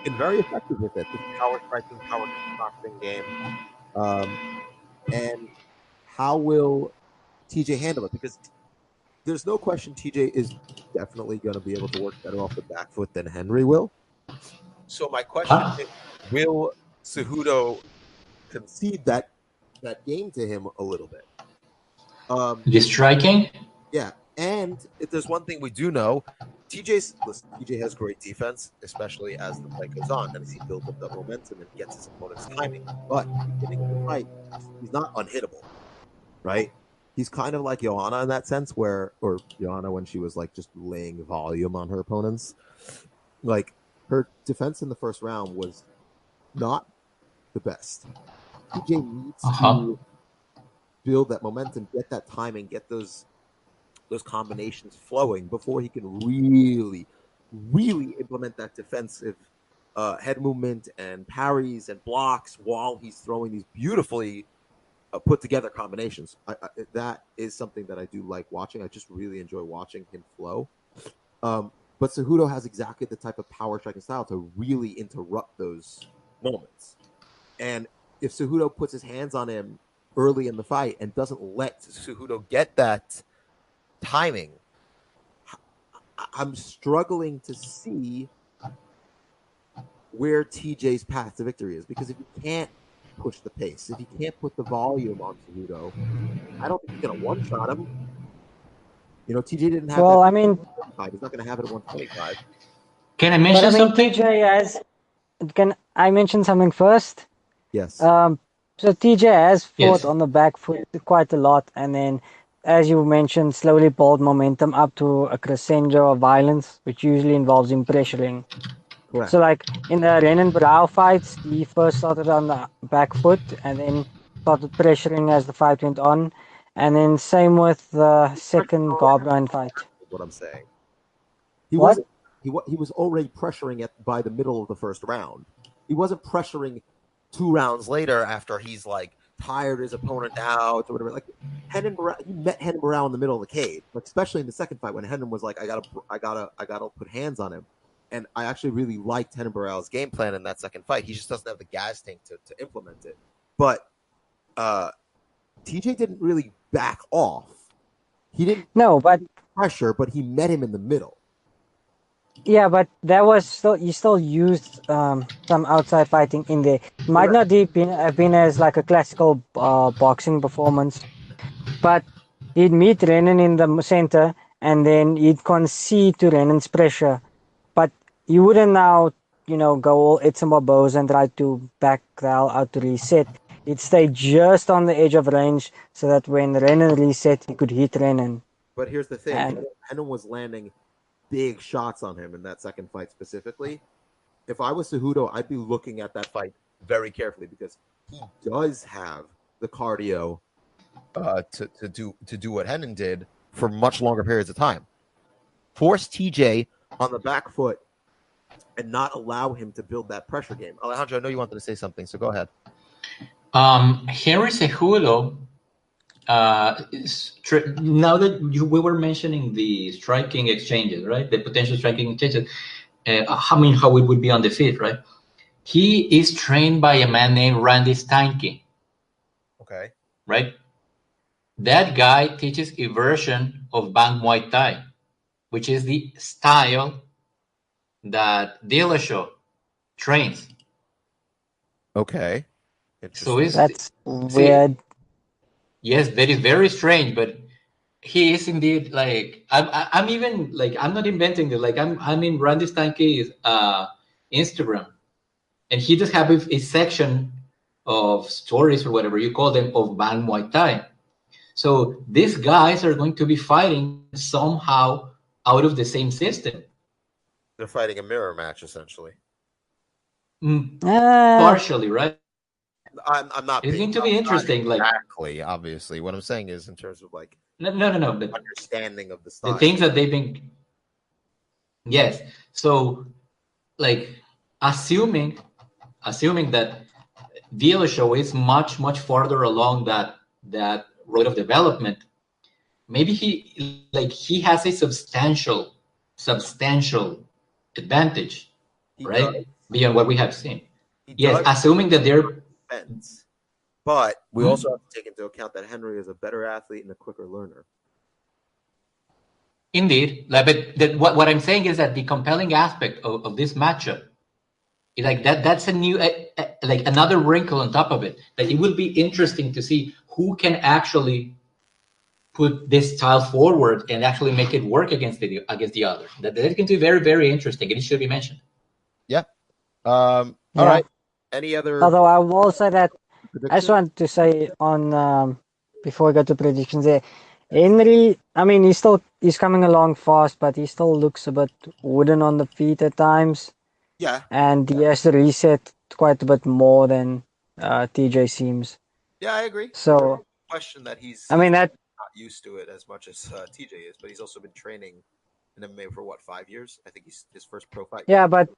been very effective with it. This power striking, power boxing game. And how will TJ handle it? Because there's no question TJ is definitely going to be able to work better off the back foot than Henry will. So my question is, will Cejudo concede that game to him a little bit? The striking? Yeah. And if there's one thing we do know, TJ has great defense, especially as the fight goes on. And as he builds up that momentum and gets his opponent's timing. But beginning of the fight, he's not unhittable, right? He's kind of like Joanna in that sense, or Joanna when she was like just laying volume on her opponents. Like her defense in the first round was not the best. TJ needs to build that momentum, get that timing, get those combinations flowing before he can really, really implement that defensive head movement and parries and blocks while he's throwing these beautifully put together combinations. That is something that I do like watching. I just really enjoy watching him flow. But Cejudo has exactly the type of power striking style to really interrupt those moments. And if Cejudo puts his hands on him early in the fight and doesn't let Cejudo get that timing, I'm struggling to see where TJ's path to victory is, because if he can't push the pace, if he can't put the volume on Cejudo, I don't think he's going to one-shot him. You know, TJ didn't have well, that. I mean, he's not going to have it at 125. Can I mention something? Can I mention something first? Yes. So TJ has fought on the back foot quite a lot, and then, as you mentioned, slowly build momentum up to a crescendo of violence, which usually involves him pressuring. Correct. So, like in the Renan Brau fights, he first started on the back foot and then started pressuring as the fight went on. And then same with the second Garbrandt fight. What I'm saying. He was already pressuring it by the middle of the first round. He wasn't pressuring 2 rounds later after he's like tired his opponent out or whatever. Like he met Renan Brau in the middle of the cage, like, especially in the second fight when Renan was like, I gotta put hands on him. And I actually really liked Renan Brau's game plan in that second fight. He just doesn't have the gas tank to implement it. But TJ didn't really back off. He didn't pressure, but he met him in the middle. Yeah, but that was still, you still used some outside fighting in there. It might not have been as like a classical boxing performance, but he'd meet Renan in the center and then he'd concede to Renan's pressure. But you wouldn't now, go all Edson Barboza and try to back the hell out to reset. He'd stay just on the edge of range so that when Renan reset, he could hit Renan. But here's the thing. Renan was landing big shots on him in that second fight specifically. if I was Cejudo, I'd be looking at that fight very carefully because he does have the cardio to do what Henan did for much longer periods of time. Force TJ on the back foot and not allow him to build that pressure game. Alejandro, I know you wanted to say something, so go ahead. Henry Cejudo, now that we were mentioning the striking exchanges, right? The potential striking exchanges. How it would be on the feet, right? He is trained by a man named Randy Steinke. Okay. Right? That guy teaches a version of Bang Muay Thai, which is the style that Dillishaw trains. Okay. So that's weird. Yes, that is very strange, but he is indeed like I'm even like I'm not inventing it. Like I'm in Randy Steinke's Instagram, and he just have a section of stories or whatever you call them of Bang Muay Thai. So these guys are going to be fighting somehow out of the same system. They're fighting a mirror match, essentially. Partially, right? I'm not. It's going to be interesting. Exactly, like, obviously, what I'm saying is in terms of like no. But understanding of the style, the things that they've been. Yes. So, like, assuming that Dillishaw is much farther along that road of development, maybe he has a substantial advantage, right? Does. Beyond what we have seen. Yes, assuming that they're. But we also have to take into account that Henry is a better athlete and a quicker learner. Indeed, but what I'm saying is that the compelling aspect of this matchup is like that's a new like another wrinkle on top of it. That it will be interesting to see who can actually put this style forward and actually make it work against the other. That is going to be very interesting, and it should be mentioned. Yeah. All right. Any other? Although I will say that I just want to say on before we go to predictions there, Henry, I mean he's coming along fast, but he still looks a bit wooden on the feet at times. Yeah. And he has to reset quite a bit more than TJ seems. Yeah, I agree. So question that he's not used to it as much as TJ is, but he's also been training in MMA for what, 5 years? I think he's his first pro fight. Yeah, but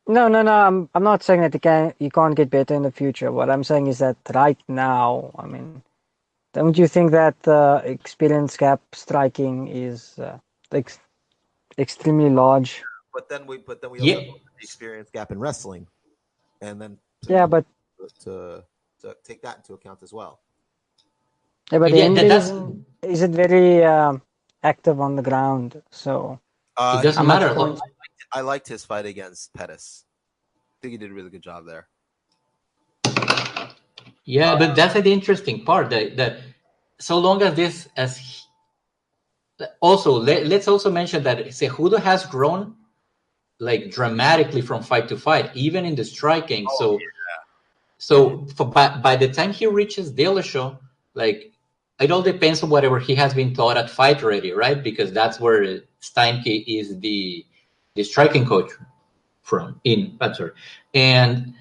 no. I'm not saying that you can't get better in the future. What I'm saying is that right now, I mean, don't you think that experience gap striking is extremely large? But then we also have the experience gap in wrestling, and then but to take that into account as well. Yeah, but isn't very active on the ground, so it doesn't matter. I liked his fight against Pettis. I think he did a really good job there. Yeah, but that's the interesting part. That so long as this also let's also mention that Cejudo has grown like dramatically from fight to fight, even in the striking. By the time he reaches Dillishaw, like it all depends on whatever he has been taught at Fight Ready, right? Because that's where Steinke is the striking coach and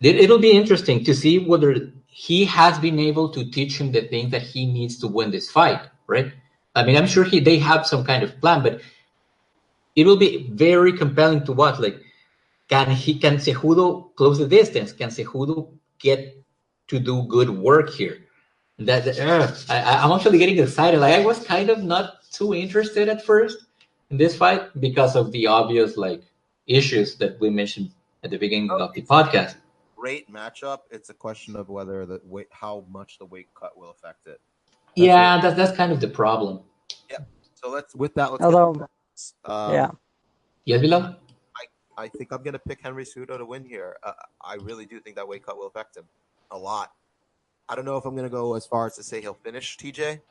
it'll be interesting to see whether he has been able to teach him the things that he needs to win this fight, right? I mean, I'm sure they have some kind of plan, but it will be very compelling to watch. Like, can Cejudo close the distance? Can Cejudo get to do good work here? I'm actually getting excited. Like, I was kind of not too interested at first in this fight because of the obvious issues that we mentioned at the beginning of the podcast. Great matchup. It's a question of whether how much the weight cut will affect it. That's kind of the problem. Yeah. So let's Yes, Bilal? I think I'm gonna pick Henry Cejudo to win here. I really do think that weight cut will affect him a lot. I don't know if I'm gonna go as far as to say he'll finish TJ.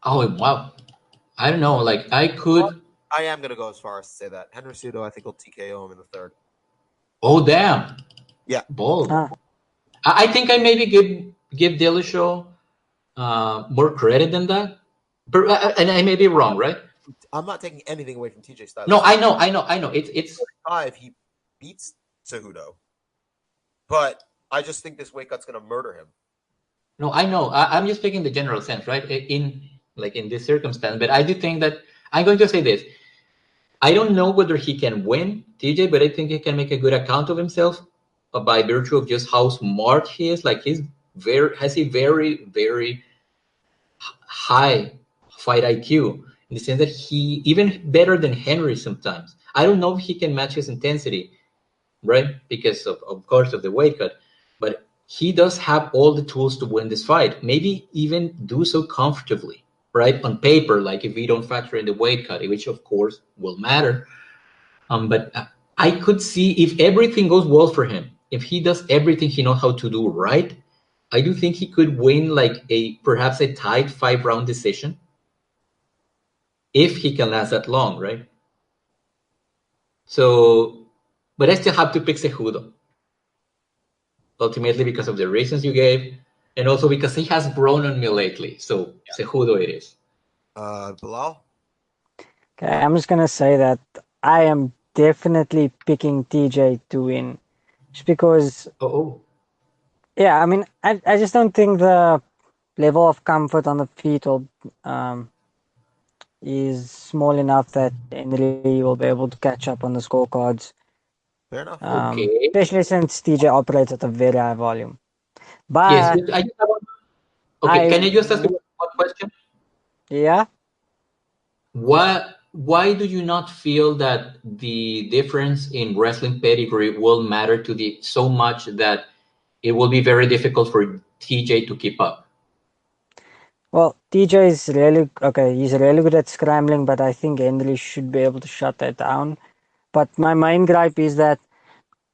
Oh wow! I don't know. Like I could. I am gonna go as far as to say that Henry Cejudo, I think, will TKO him in the third. Oh damn! Yeah, bold. I think I maybe give Dillishaw more credit than that, and I may be wrong, right? I'm not taking anything away from TJ's style. No, I know. It's 5. beats Cejudo. But I just think this weight cut's going to murder him. No, I know. I'm just speaking the general sense, right? In this circumstance, but I do think that I'm going to say this. I don't know whether he can win, TJ, but I think he can make a good account of himself by virtue of just how smart he is. Like has a very, very high fight IQ in the sense that he even better than Henry sometimes. I don't know if he can match his intensity, right? Because of course of the weight cut, but he does have all the tools to win this fight. Maybe even do so comfortably, right? On paper, like if we don't factor in the weight cut, which of course will matter. But I could see if everything goes well for him, if he does everything he knows how to do right, I do think he could win like perhaps a tight 5-round decision if he can last that long, right? So, but I still have to pick Cejudo. Ultimately, because of the reasons you gave, and also because he has grown on me lately. So, yeah. Cejudo it is. Bilal? Okay, I'm just going to say that I am definitely picking TJ to win. Just because... Yeah, I mean, I just don't think the level of comfort on the feet will, is small enough that Henry will be able to catch up on the scorecards. Fair enough. Okay. Especially since TJ operates at a very high volume. But yes, I just have okay, can I just ask you one question? Yeah. Why do you not feel that the difference in wrestling pedigree will matter to so much that it will be very difficult for TJ to keep up? Well, TJ is really okay. He's really good at scrambling, but I think Henry should be able to shut that down. But my main gripe is that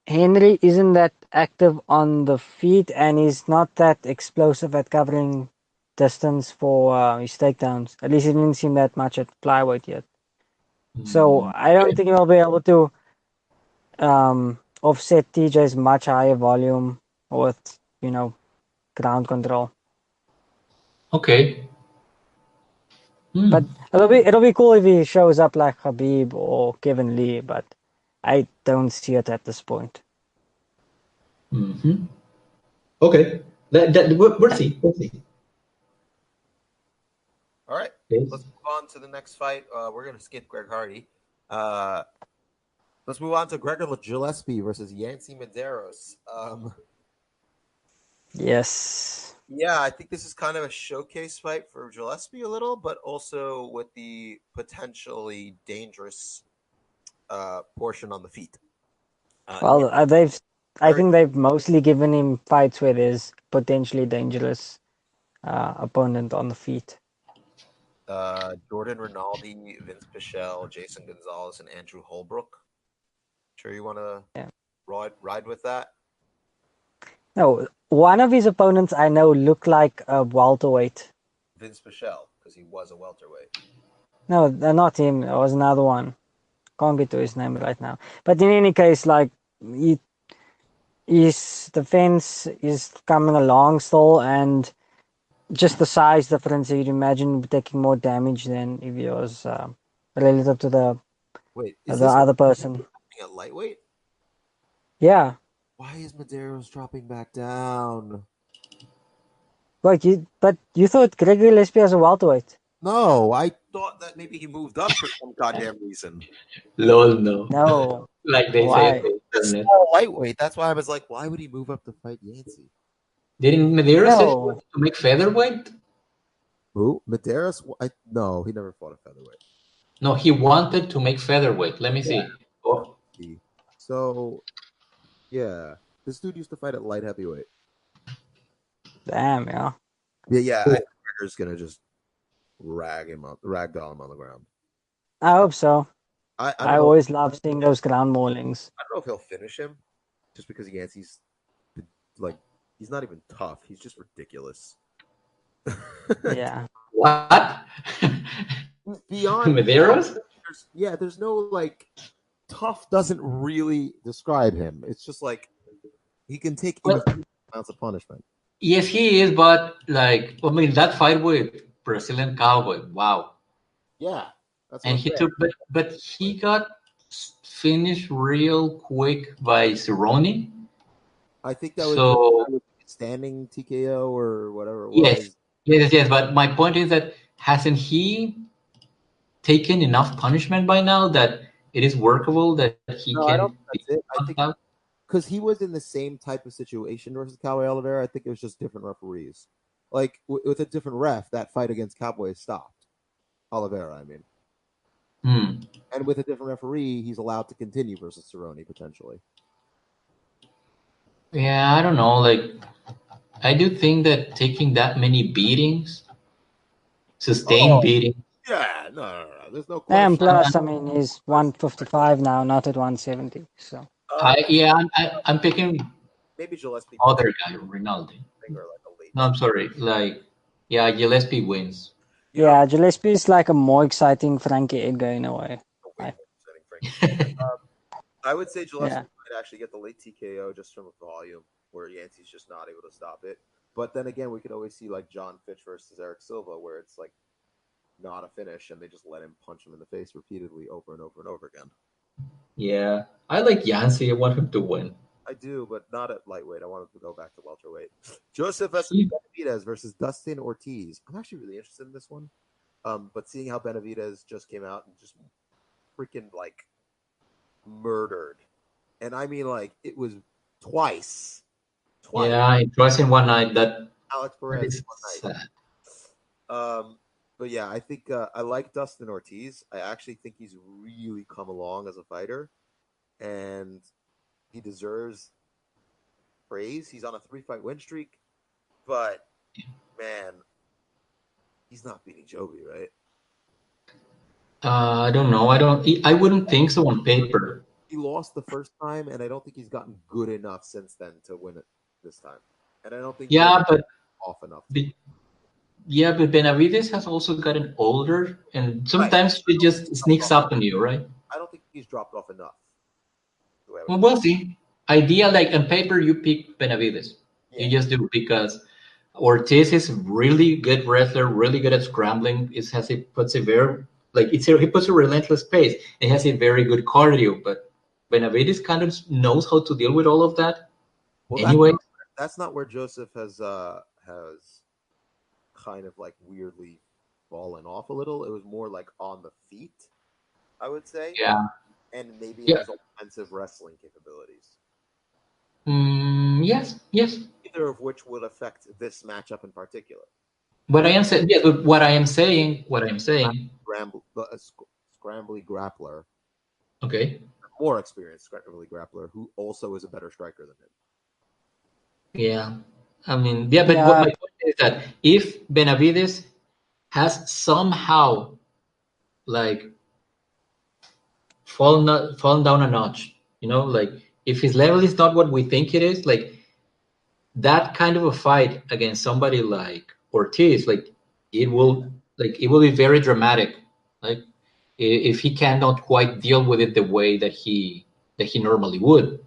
Henry isn't that active on the feet, and he's not that explosive at covering distance for his takedowns. At least he didn't seem that much at flyweight yet. So I don't think he'll be able to offset TJ's much higher volume with, ground control. Okay. But it'll be cool if he shows up like Khabib or Kevin Lee, but I don't see it at this point. Mm-hmm. Okay. We'll see. We'll see. All right. Yes. Let's move on to the next fight. We're going to skip Greg Hardy. Let's move on to Gregor Gillespie versus Yancy Medeiros. Yes. Yeah, I think this is kind of a showcase fight for Gillespie a little, but also with the potentially dangerous portion on the feet. Well, I think they've mostly given him fights where there's potentially dangerous opponent on the feet. Jordan Rinaldi, Vince Pichel, Jason Gonzalez, and Andrew Holbrook. Sure you want to ride with that? No, one of his opponents I know looked like a welterweight. Vince Pichel, because he was a welterweight. No, not him. It was another one. Can't get to his name right now. But in any case, like, his defense is coming along still, and just the size difference, you'd imagine taking more damage than if he was relative to the other person. A lightweight? Yeah. Why is Medeiros dropping back down? But you thought Gregor Gillespie was a welterweight? No, I thought that maybe he moved up for some goddamn reason. Lol, no. No. Like they Why? say. It's a small lightweight. That's why I was like, why would he move up to fight Yancy? Didn't Medeiros say he wanted to make featherweight? Who? Medeiros? No, he never fought a featherweight. No, he wanted to make featherweight. Let me see. Oh. So, yeah. This dude used to fight at light heavyweight. Damn, yeah. Yeah, I think Gregor's going to just ragdoll him on the ground. I hope so. I always love seeing those ground maulings. I don't know if he'll finish him, just because Yancy's like, he's not even tough. He's just ridiculous. Yeah. What? Beyond Medeiros? There's no like, tough doesn't really describe him. It's just like he can take amounts of punishment. Yes, he is, but like, I mean, that fight with Brazilian Cowboy, wow. Yeah. And he took, but he got finished real quick by Cerrone. I think that was So standing TKO or whatever it was. Yes. But my point is that hasn't he taken enough punishment by now that it is workable that he No, I don't can think that's it. I think out? because he was in the same type of situation versus Cowboy Oliveira. I think it was just different referees. Like with a different ref, that fight against Cowboy stopped. Oliveira, I mean. And with a different referee, he's allowed to continue versus Cerrone potentially. Yeah, I don't know. Like, I do think that taking that many beatings, sustained beating. Yeah, no. There's no question. And plus, I mean, he's 155 now, not at 170. So. I'm picking maybe Gillespie other guy, Rinaldi. No, I'm sorry. Like, yeah, Gillespie wins. Yeah, Gillespie is like a more exciting Frankie Edgar in a way. I would say Gillespie might actually get the late TKO just from volume, where Yancey's just not able to stop it. But then again, we could always see like John Fitch versus Eric Silva, where it's like not a finish, and they just let him punch him in the face repeatedly over and over and over again. Yeah, I like Yancey. I want him to win. I do, but not at lightweight. I want him to go back to welterweight. Joseph Benavidez versus Dustin Ortiz. I'm actually really interested in this one. But seeing how Benavidez just came out and just freaking like murdered, and I mean like it was twice. Yeah, it was in one night. That Alex Perez one night. But yeah, I think I like Dustin Ortiz. I actually think he's really come along as a fighter, and he deserves praise. He's on a 3-fight win streak, but man, he's not beating Joby, right? I don't know. I wouldn't think so on paper. He lost the first time, and I don't think he's gotten good enough since then to win it this time. And I don't think but off enough. But Benavidez has also gotten older, and sometimes it just sneaks up on you, right? I don't think he's dropped off enough. Well, we'll see. Idea, like on paper, you pick Benavidez. Yeah. You just do, because Ortiz is really good wrestler, really good at scrambling. He puts a very he puts a relentless pace. He has a very good cardio, but Benavidez kind of knows how to deal with all of that. Well, anyway, that's not where Joseph has kind of like weirdly fallen off a little. It was more like on the feet, I would say. Yeah. And maybe his offensive wrestling capabilities. Yes. Either of which would affect this matchup in particular. What I am saying, what I am saying. Scrambly grappler. Okay. More experienced scrambly grappler who also is a better striker than him. Yeah. I mean, but what my point is that if Benavidez has somehow like fallen down a notch, like if his level is not what we think it is, like that kind of a fight against somebody like Ortiz, like it will be very dramatic. Like if he cannot quite deal with it the way that he normally would,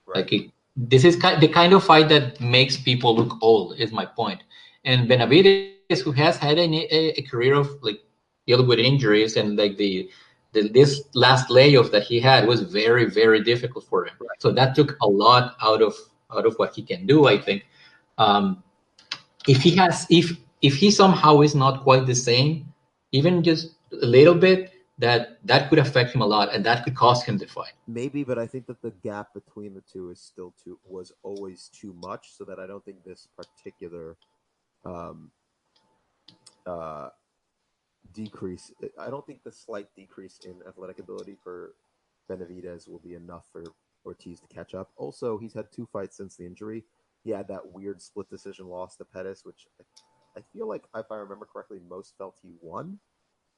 right. Like this is the kind of fight that makes people look old, is my point. And Benavidez, who has had a career of like dealing with injuries, and like this last layoff that he had was very, very difficult for him. Right. So that took a lot out of what he can do, I think. If he somehow is not quite the same, even just a little bit, that could affect him a lot, and that could cost him the fight. Maybe, but I think that the gap between the two was always too much, so that I don't think this particular decrease. I don't think the slight decrease in athletic ability for Benavidez will be enough for Ortiz to catch up. Also, he's had 2 fights since the injury. He had that weird split decision loss to Pettis, which I feel like, if I remember correctly, most felt he won.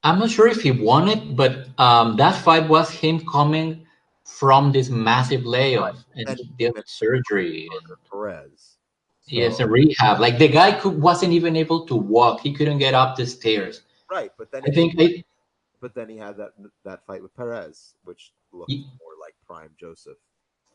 I'm not sure if he won it, but that fight was him coming from this massive layoff and did surgery. And Perez. So, yes, a rehab. Like the guy wasn't even able to walk. He couldn't get up the stairs. Right, but then but then he had that fight with Perez, which looked more like prime Joseph.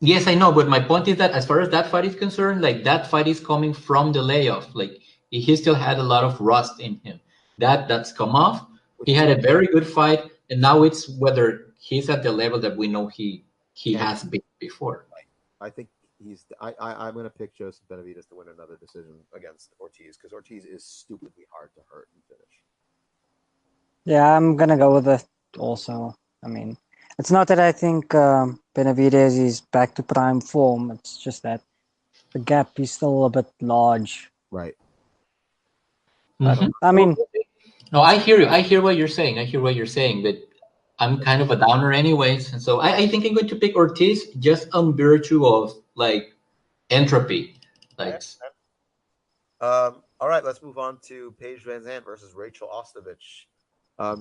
Yes, I know, but my point is that as far as that fight is concerned, like that fight is coming from the layoff. Like he still had a lot of rust in him. That's come off. He had a very good fight, and now it's whether he's at the level that we know he has been before. I think I'm going to pick Joseph Benavidez to win another decision against Ortiz because Ortiz is stupidly hard to hurt and finish. Yeah, I'm gonna go with it also. I mean, it's not that I think Benavidez is back to prime form. It's just that the gap is still a bit large. Right. Mm-hmm. I mean, no, I hear you. I hear what you're saying. But I'm kind of a downer anyways. And so I think I'm going to pick Ortiz just on virtue of like entropy. Like, all right, let's move on to Paige Van Zandt versus Rachel Ostovich.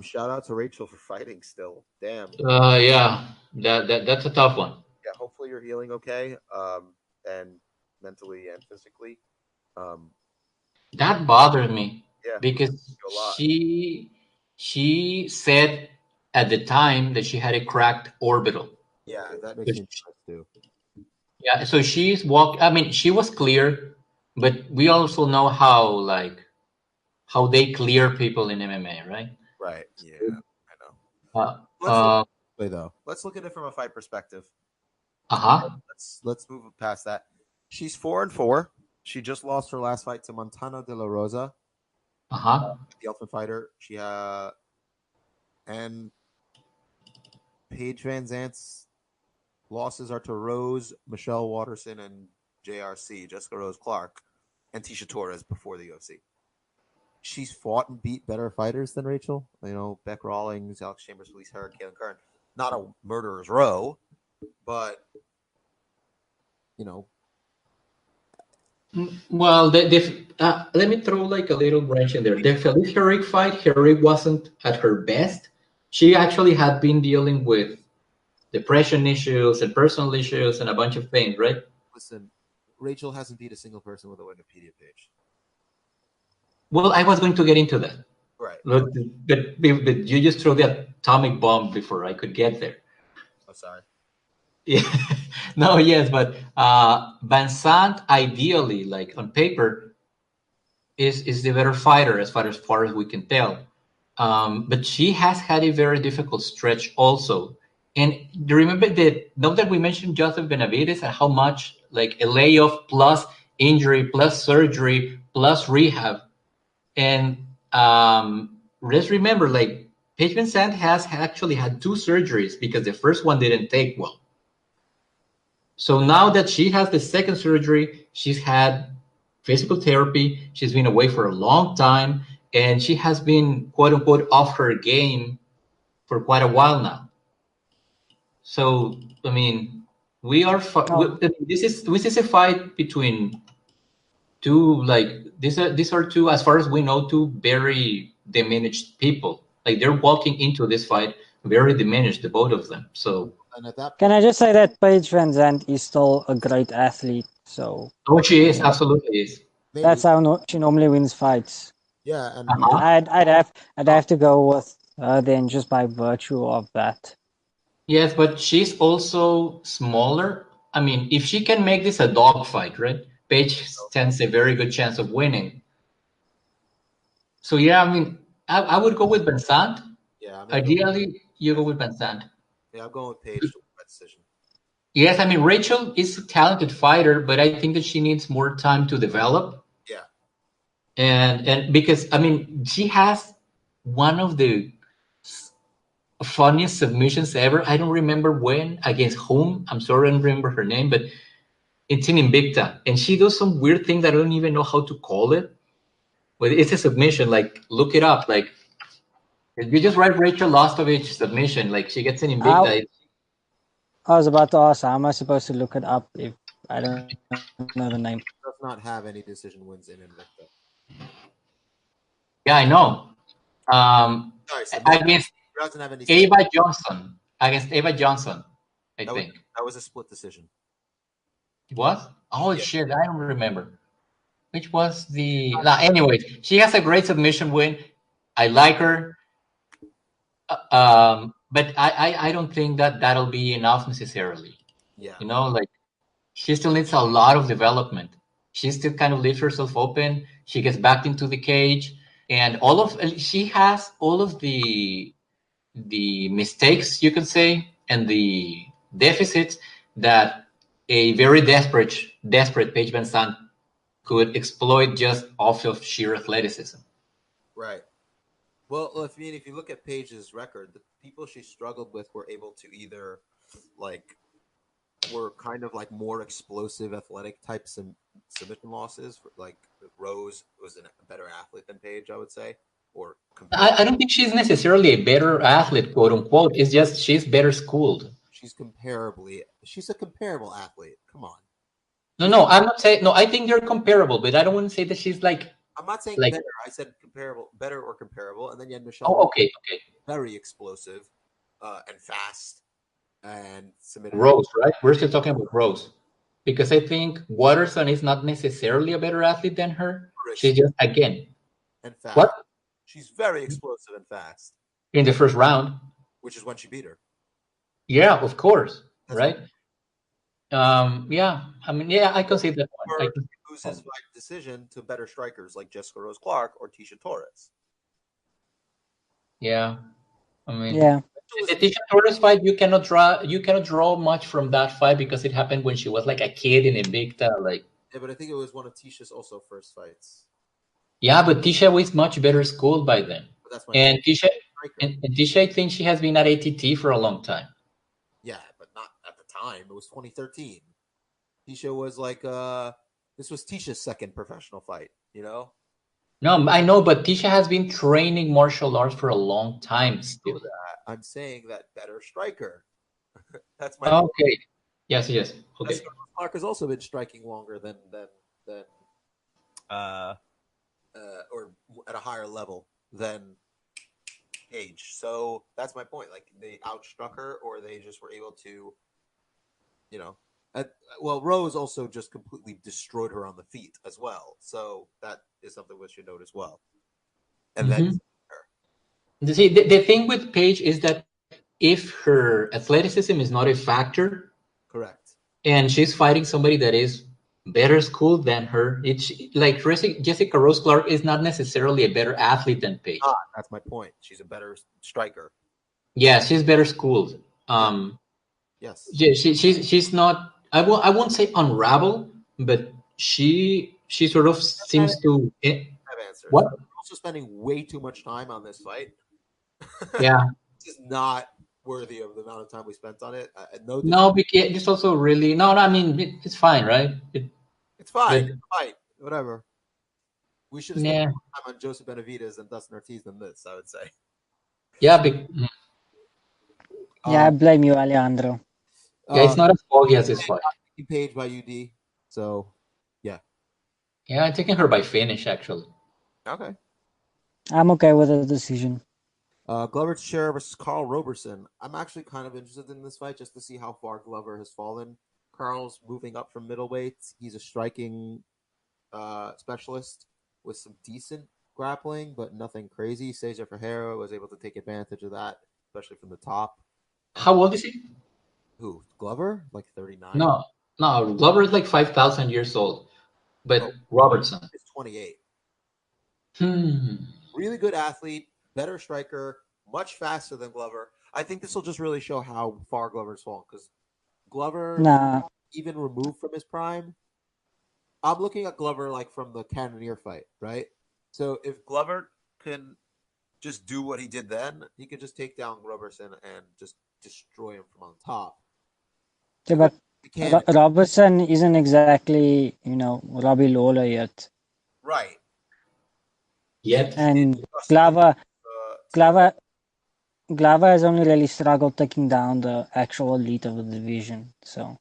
Shout out to Rachel for fighting still. Damn. Yeah, that's a tough one. Yeah, hopefully you're healing okay, and mentally and physically. That bothered me. Yeah, because she said at the time that she had a cracked orbital. Yeah, that makes me nervous too. Yeah, so she's I mean, she was clear, but we also know how they clear people in MMA, right? Right. Yeah, I know. Let's look at it from a fight perspective. Let's move past that. She's 4-4. She just lost her last fight to Montana De La Rosa. The Ultimate Fighter. And Paige Van Zandt's losses are to Rose, Michelle Watterson, and JRC, Jessica Rose Clark, and Tisha Torres before the UFC. She's fought and beat better fighters than Rachel. You know, Beck Rawlings, Alex Chambers, Felice Herrig, Kaylin Curran. Not a murderer's row, but, you know. Well, let me throw like a little wrench in there. The Felice Herrig fight, Herrig wasn't at her best. She actually had been dealing with depression issues and personal issues and a bunch of things, right? Listen, Rachel hasn't beat a single person with a Wikipedia page. Well, I was going to get into that. Right. But you just threw the atomic bomb before I could get there. Oh, sorry. Yeah. No, yes, but Van Zandt, ideally, like on paper, is the better fighter as far as we can tell. But she has had a very difficult stretch also. And do you remember now that we mentioned Joseph Benavidez and how much like a layoff plus injury plus surgery plus rehab. And let's remember, like, Paige Van Zandt has actually had 2 surgeries because the first one didn't take well. So now that she has the second surgery, she's had physical therapy. She's been away for a long time, and she has been, quote unquote, off her game for quite a while now. So, I mean, this is a fight between two, like, these are two, as far as we know, two very diminished people. Like, they're walking into this fight very diminished, the both of them. So, and at that point, can I just say that Paige Van Zandt is still a great athlete? So, she is, absolutely is. Maybe. That's how she normally wins fights. Yeah, and I'd have to go with her then, just by virtue of that. Yes, but she's also smaller. I mean, if she can make this a dogfight, right? Paige stands a very good chance of winning. So yeah, I mean, I would go with Van Zandt. Yeah. Ideally, you go with Van Zandt. Yeah, I'm going with Paige to win that decision. Yes, I mean, Rachel is a talented fighter, but I think that she needs more time to develop. Yeah. And because, I mean, she has one of the funniest submissions ever. I don't remember when, against whom. I'm sorry, I don't remember her name, but it's in Invicta. And she does some weird thing that I don't even know how to call it. But it's a submission. Like, look it up. Like, if you just write Rachel Ostovich submission, like, she gets an Invicta. I was about to ask, how am I supposed to look it up if I don't know the name? Does not have any decision wins in Invicta. Yeah, I know. Against Ava Johnson. Against Ava Johnson, I think. That was a split decision. What? Oh, yeah. Shit, I don't remember. Which was the... Anyway, she has a great submission win. I like her. But I don't think that that'll be enough necessarily. Yeah. You know, like, she still needs a lot of development. She still kind of leaves herself open. She gets back into the cage. And she has all of the the mistakes, you can say, and the deficits that a very desperate Paige Van Zandt could exploit just off of sheer athleticism. Right. Well, if you look at Paige's record, the people she struggled with were able to either like were kind of like more explosive athletic types of submission losses. Like Rose was a better athlete than Paige, I would say, or I don't think she's necessarily a better athlete, quote unquote. It's just she's better schooled. She's a comparable athlete. Come on. No, I'm not saying. No, I think they're comparable, but I don't want to say that she's like. I'm not saying like, better. I said comparable, better or comparable. And then you had Michelle. Oh, okay. Very explosive and fast and submitted. Rose, right? We're still talking about Rose. Because I think Watterson is not necessarily a better athlete than her. She's just, again. And fast. What? She's very explosive and fast. In the first round. Which is when she beat her. Yeah, of course. That's right? Yeah. I mean, yeah, I can see that one. Or loses by decision to better strikers like Jessica Rose Clark or Tisha Torres. Yeah. I mean, yeah. The Tisha Torres fight, you cannot draw much from that fight because it happened when she was like a kid in Invicta. Yeah, but I think it was one of Tisha's also first fights. Yeah, but Tisha was much better schooled by then. And Tisha, I think she has been at ATT for a long time. Yeah, but not at the time. It was 2013. Tisha was like, this was Tisha's second professional fight, you know? No, I know, but Tisha has been training martial arts for a long time still. I'm saying that better striker. That's my point. Yes. Okay. Clark has also been striking longer than or at a higher level than Paige. So that's my point. Like they outstruck her, or they just were able to, you know. Well, Rose also just completely destroyed her on the feet as well. So that is something we should note as well. And then see, the thing with Paige is that if her athleticism is not a factor, correct, and she's fighting somebody that is better schooled than her, it's like Jessica Rose Clark is not necessarily a better athlete than Paige. That's my point. She's a better striker. Yeah, she's better schooled. Yes. Yeah, she's not. I won't say unravel, but she sort of seems to. What? I'm also spending way too much time on this fight. Yeah. This is not worthy of the amount of time we spent on it. No, because it's also really no. I mean, it's fine, right? It's fine. It's fine. Whatever. We should have spent more time on Joseph Benavidez and Dustin Ortiz than this, I would say. Yeah, I blame you, Alejandro. Yeah, it's not as foggy as this fight. Page by UD, so yeah. Yeah, I'm taking her by finish, actually. Okay. I'm okay with the decision. Glover Teixeira versus Carl Roberson. I'm actually kind of interested in this fight just to see how far Glover has fallen. Carl's moving up from middleweight. He's a striking specialist with some decent grappling, but nothing crazy. Cesar Ferreira was able to take advantage of that, especially from the top. How old is he? Who? Glover? Like 39? No, Glover is like 5,000 years old. But Robertson is 28. Hmm. Really good athlete, better striker, much faster than Glover. I think this will just really show how far Glover's fallen because Glover, even removed from his prime. I'm looking at Glover like from the Cannonier fight, right? So if Glover can just do what he did then, he can just take down Roberson and just destroy him from on top. Yeah, but Robertson isn't exactly, Robbie Lawler yet. Right. Yet. And Glover has only really struggled taking down the actual lead of the division. So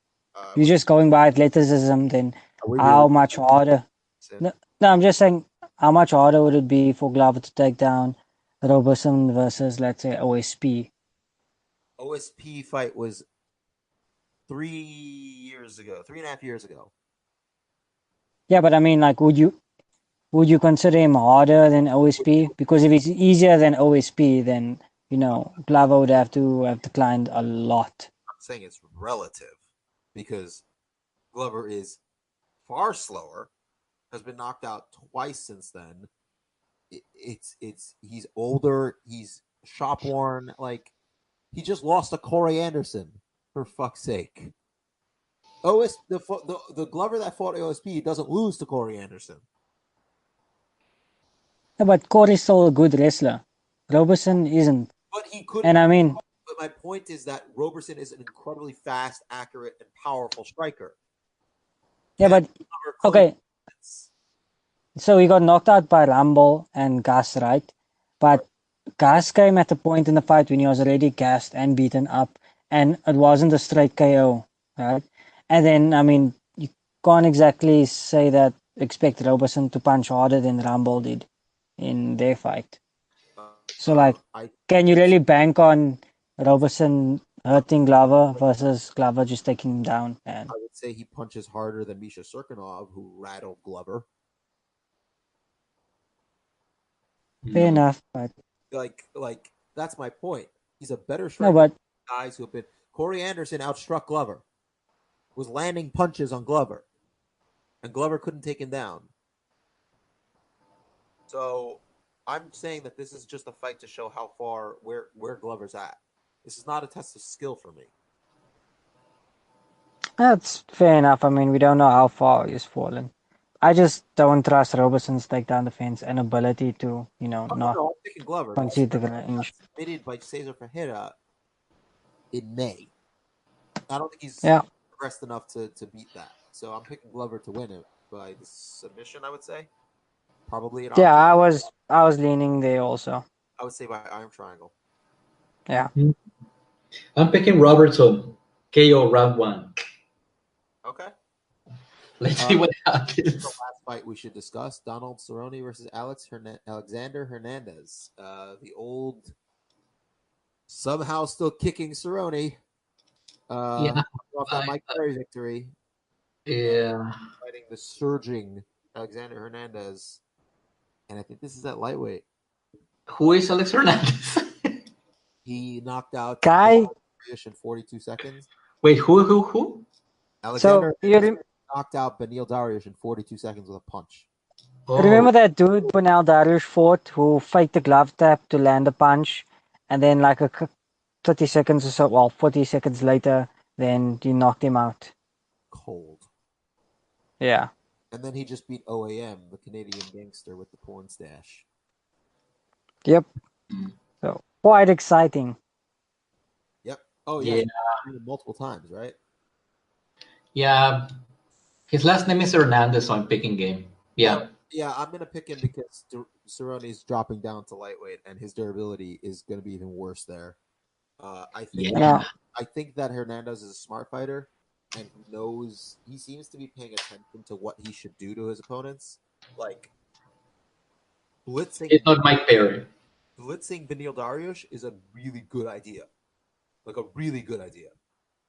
you're just going by athleticism, then how much harder? No, I'm just saying, how much harder would it be for Glover to take down Robertson versus, let's say, OSP? OSP fight was 3.5 years ago. Yeah, but I mean, like, would you consider him harder than OSP? Because if it's easier than OSP, then Glover would have to have declined a lot. I'm saying it's relative because Glover is far slower, has been knocked out twice since then. He's older. He's shop worn. Like, he just lost to Corey Anderson, for fuck's sake. The Glover that fought OSP doesn't lose to Corey Anderson. Yeah, but Corey's still a good wrestler. Roberson isn't. But he could. And I mean, but my point is that Roberson is an incredibly fast, accurate, and powerful striker. Yeah, but okay. So he got knocked out by Rumble and Gus, right? But Gus came at a point in the fight when he was already gassed and beaten up, and it wasn't a straight KO, right? And then, I mean, you can't exactly say that, expect Roberson to punch harder than Rumble did in their fight. So, like, can you really bank on Roberson hurting Glover versus Glover just taking him down? And I would say he punches harder than Misha Serkinov, who rattled Glover. Fair enough, but like that's my point. He's a better striker. No, but guys who have been Corey Anderson outstruck Glover, was landing punches on Glover, and Glover couldn't take him down. So I'm saying that this is just a fight to show how far where Glover's at. This is not a test of skill for me. That's fair enough. I mean, we don't know how far he's fallen. I just don't trust Roberson's takedown defense and ability to, not I'm picking Glover. concede the range. Submitted by Cesar Ferreira in May. I don't think he's progressed enough to beat that. So I'm picking Glover to win it by the submission, I would say. Probably an I was leaning there also. I would say by arm triangle. Yeah. I'm picking Robertson. KO round 1. Okay. Let's see what happens. The last fight we should discuss: Donald Cerrone versus Alexander Hernandez. The old, somehow still kicking Cerrone. Off that Mike Perry victory. Fighting the surging Alexander Hernandez, and I think this is at lightweight. Who is Alex Hernandez? He knocked out Guy in 42 seconds. Wait, who? Alexander knocked out Beneil Dariush in 42 seconds with a punch. Remember that dude Beneil Dariush fought who faked the glove tap to land a punch, and then like 30 seconds or so, 40 seconds later, then you knocked him out. Cold. Yeah. And then he just beat OAM, the Canadian gangster with the porn stash. Yep. So quite exciting. Yep. Oh yeah. Multiple times, right? Yeah. His last name is Hernandez, so I'm picking game. Yeah. Yeah, I'm gonna pick him because Cerrone's dropping down to lightweight, and his durability is gonna be even worse there. I think that Hernandez is a smart fighter, and he seems to be paying attention to what he should do to his opponents. Like blitzing. It's not Mike Perry. Blitzing Beneil Dariush is a really good idea. Like a really good idea.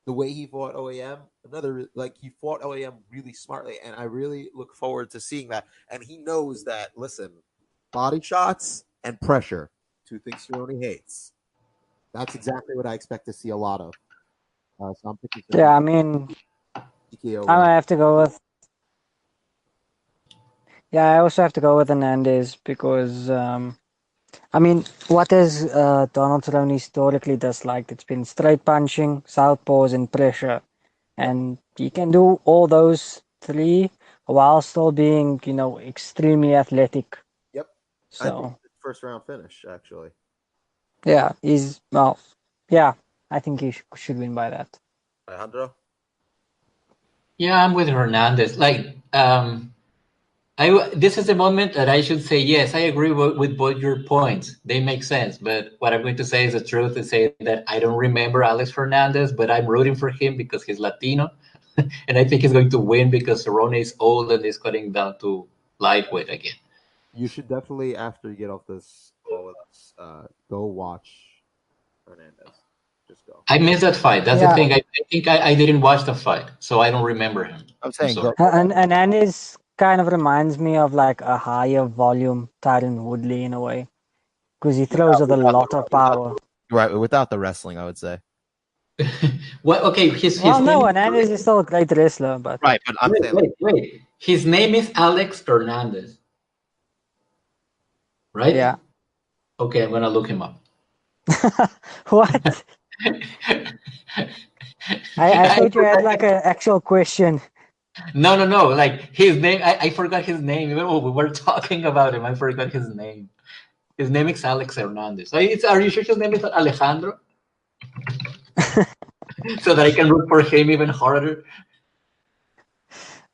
The way he fought OAM, he fought OAM really smartly, and I really look forward to seeing that. And he knows that, listen, body shots and pressure, 2 things Cerrone hates. That's exactly what I expect to see a lot of. So I'm picking I mean, TKO. I have to go with. Yeah, I also have to go with Hernandez because, what has Donald Cerrone historically disliked? It's been straight punching, southpaws, and pressure. And he can do all those 3 while still being, extremely athletic. Yep. So, I think first round finish, actually. Yeah, I think he should win by that. Alejandro? Yeah, I'm with Hernandez. This is the moment that I should say, yes, I agree with both your points. They make sense. But what I'm going to say is the truth and say that I don't remember Alex Hernandez, but I'm rooting for him because he's Latino. And I think he's going to win because Cerrone is old and is cutting down to lightweight again. You should definitely, after you get off this call with us, go watch Hernandez. Just go. I missed that fight. That's the thing. I think I didn't watch the fight, so I don't remember him. I'm saying go. And Hernandez kind of reminds me of like a higher volume Tyron Woodley in a way, because he throws with a lot of power. Right, without the wrestling, I would say. Well, okay. Hernandez is still a great wrestler, but right. But I'm saying, wait. His name is Alex Hernandez, right? Yeah. Okay, I'm gonna look him up. What? I thought you had like an actual question. No. Like his name, I forgot his name. Even when we were talking about him, I forgot his name. His name is Alex Hernandez. Are you sure his name is Alejandro? So that I can root for him even harder.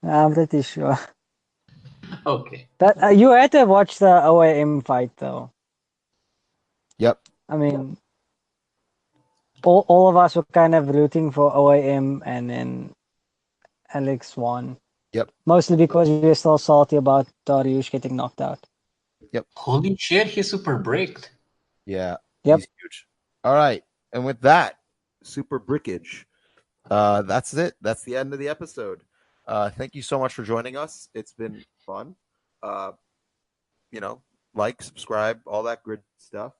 I'm pretty sure. Okay. That you had to watch the OAM fight though. Yep. I mean, all of us were kind of rooting for OAM, and then Alex won. Yep. Mostly because we were still salty about Dariush getting knocked out. Yep. Holy shit, he's super bricked. Yeah. Yep. He's huge. All right. And with that, super brickage. That's it. That's the end of the episode. Thank you so much for joining us. It's been fun. Like, subscribe, all that good stuff.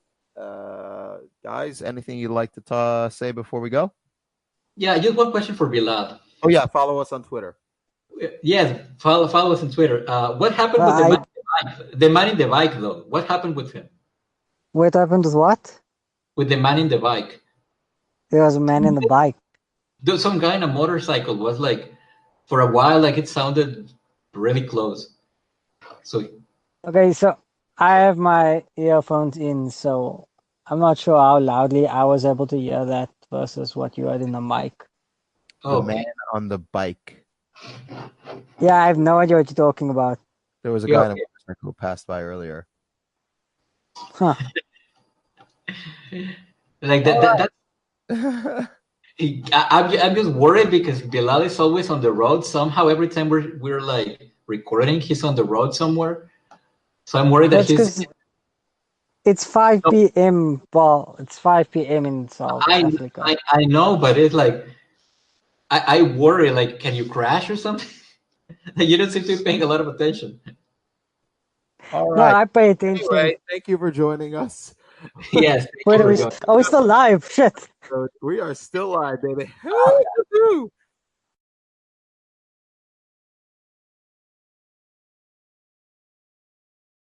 Guys, anything you'd like to say before we go? Yeah, just one question for Bilal. Oh yeah, follow us on Twitter. Yes, follow us on Twitter. What happened with the man in the bike? The man in the bike, though. What happened with him? What happened with what? With the man in the bike. There was a man in the bike. Some guy in a motorcycle was like, for a while, like it sounded really close. So Okay, so I have my earphones in, so I'm not sure how loudly I was able to hear that versus what you heard in the mic. The man on the bike. Yeah, I have no idea what you're talking about. There was a guy in a motorcycle who passed by earlier. Huh. Like that. I'm just worried because Bilal is always on the road. Somehow, every time we're like recording, he's on the road somewhere. So I'm worried that he's. It's 5 p.m. Well, it's 5 p.m. in South Africa. I know, but it's like I worry. Like, can you crash or something? You don't seem to be paying a lot of attention. All right. No, I pay attention. Anyway, thank you for joining us. Wait, are we still live? Shit. We are still live, baby.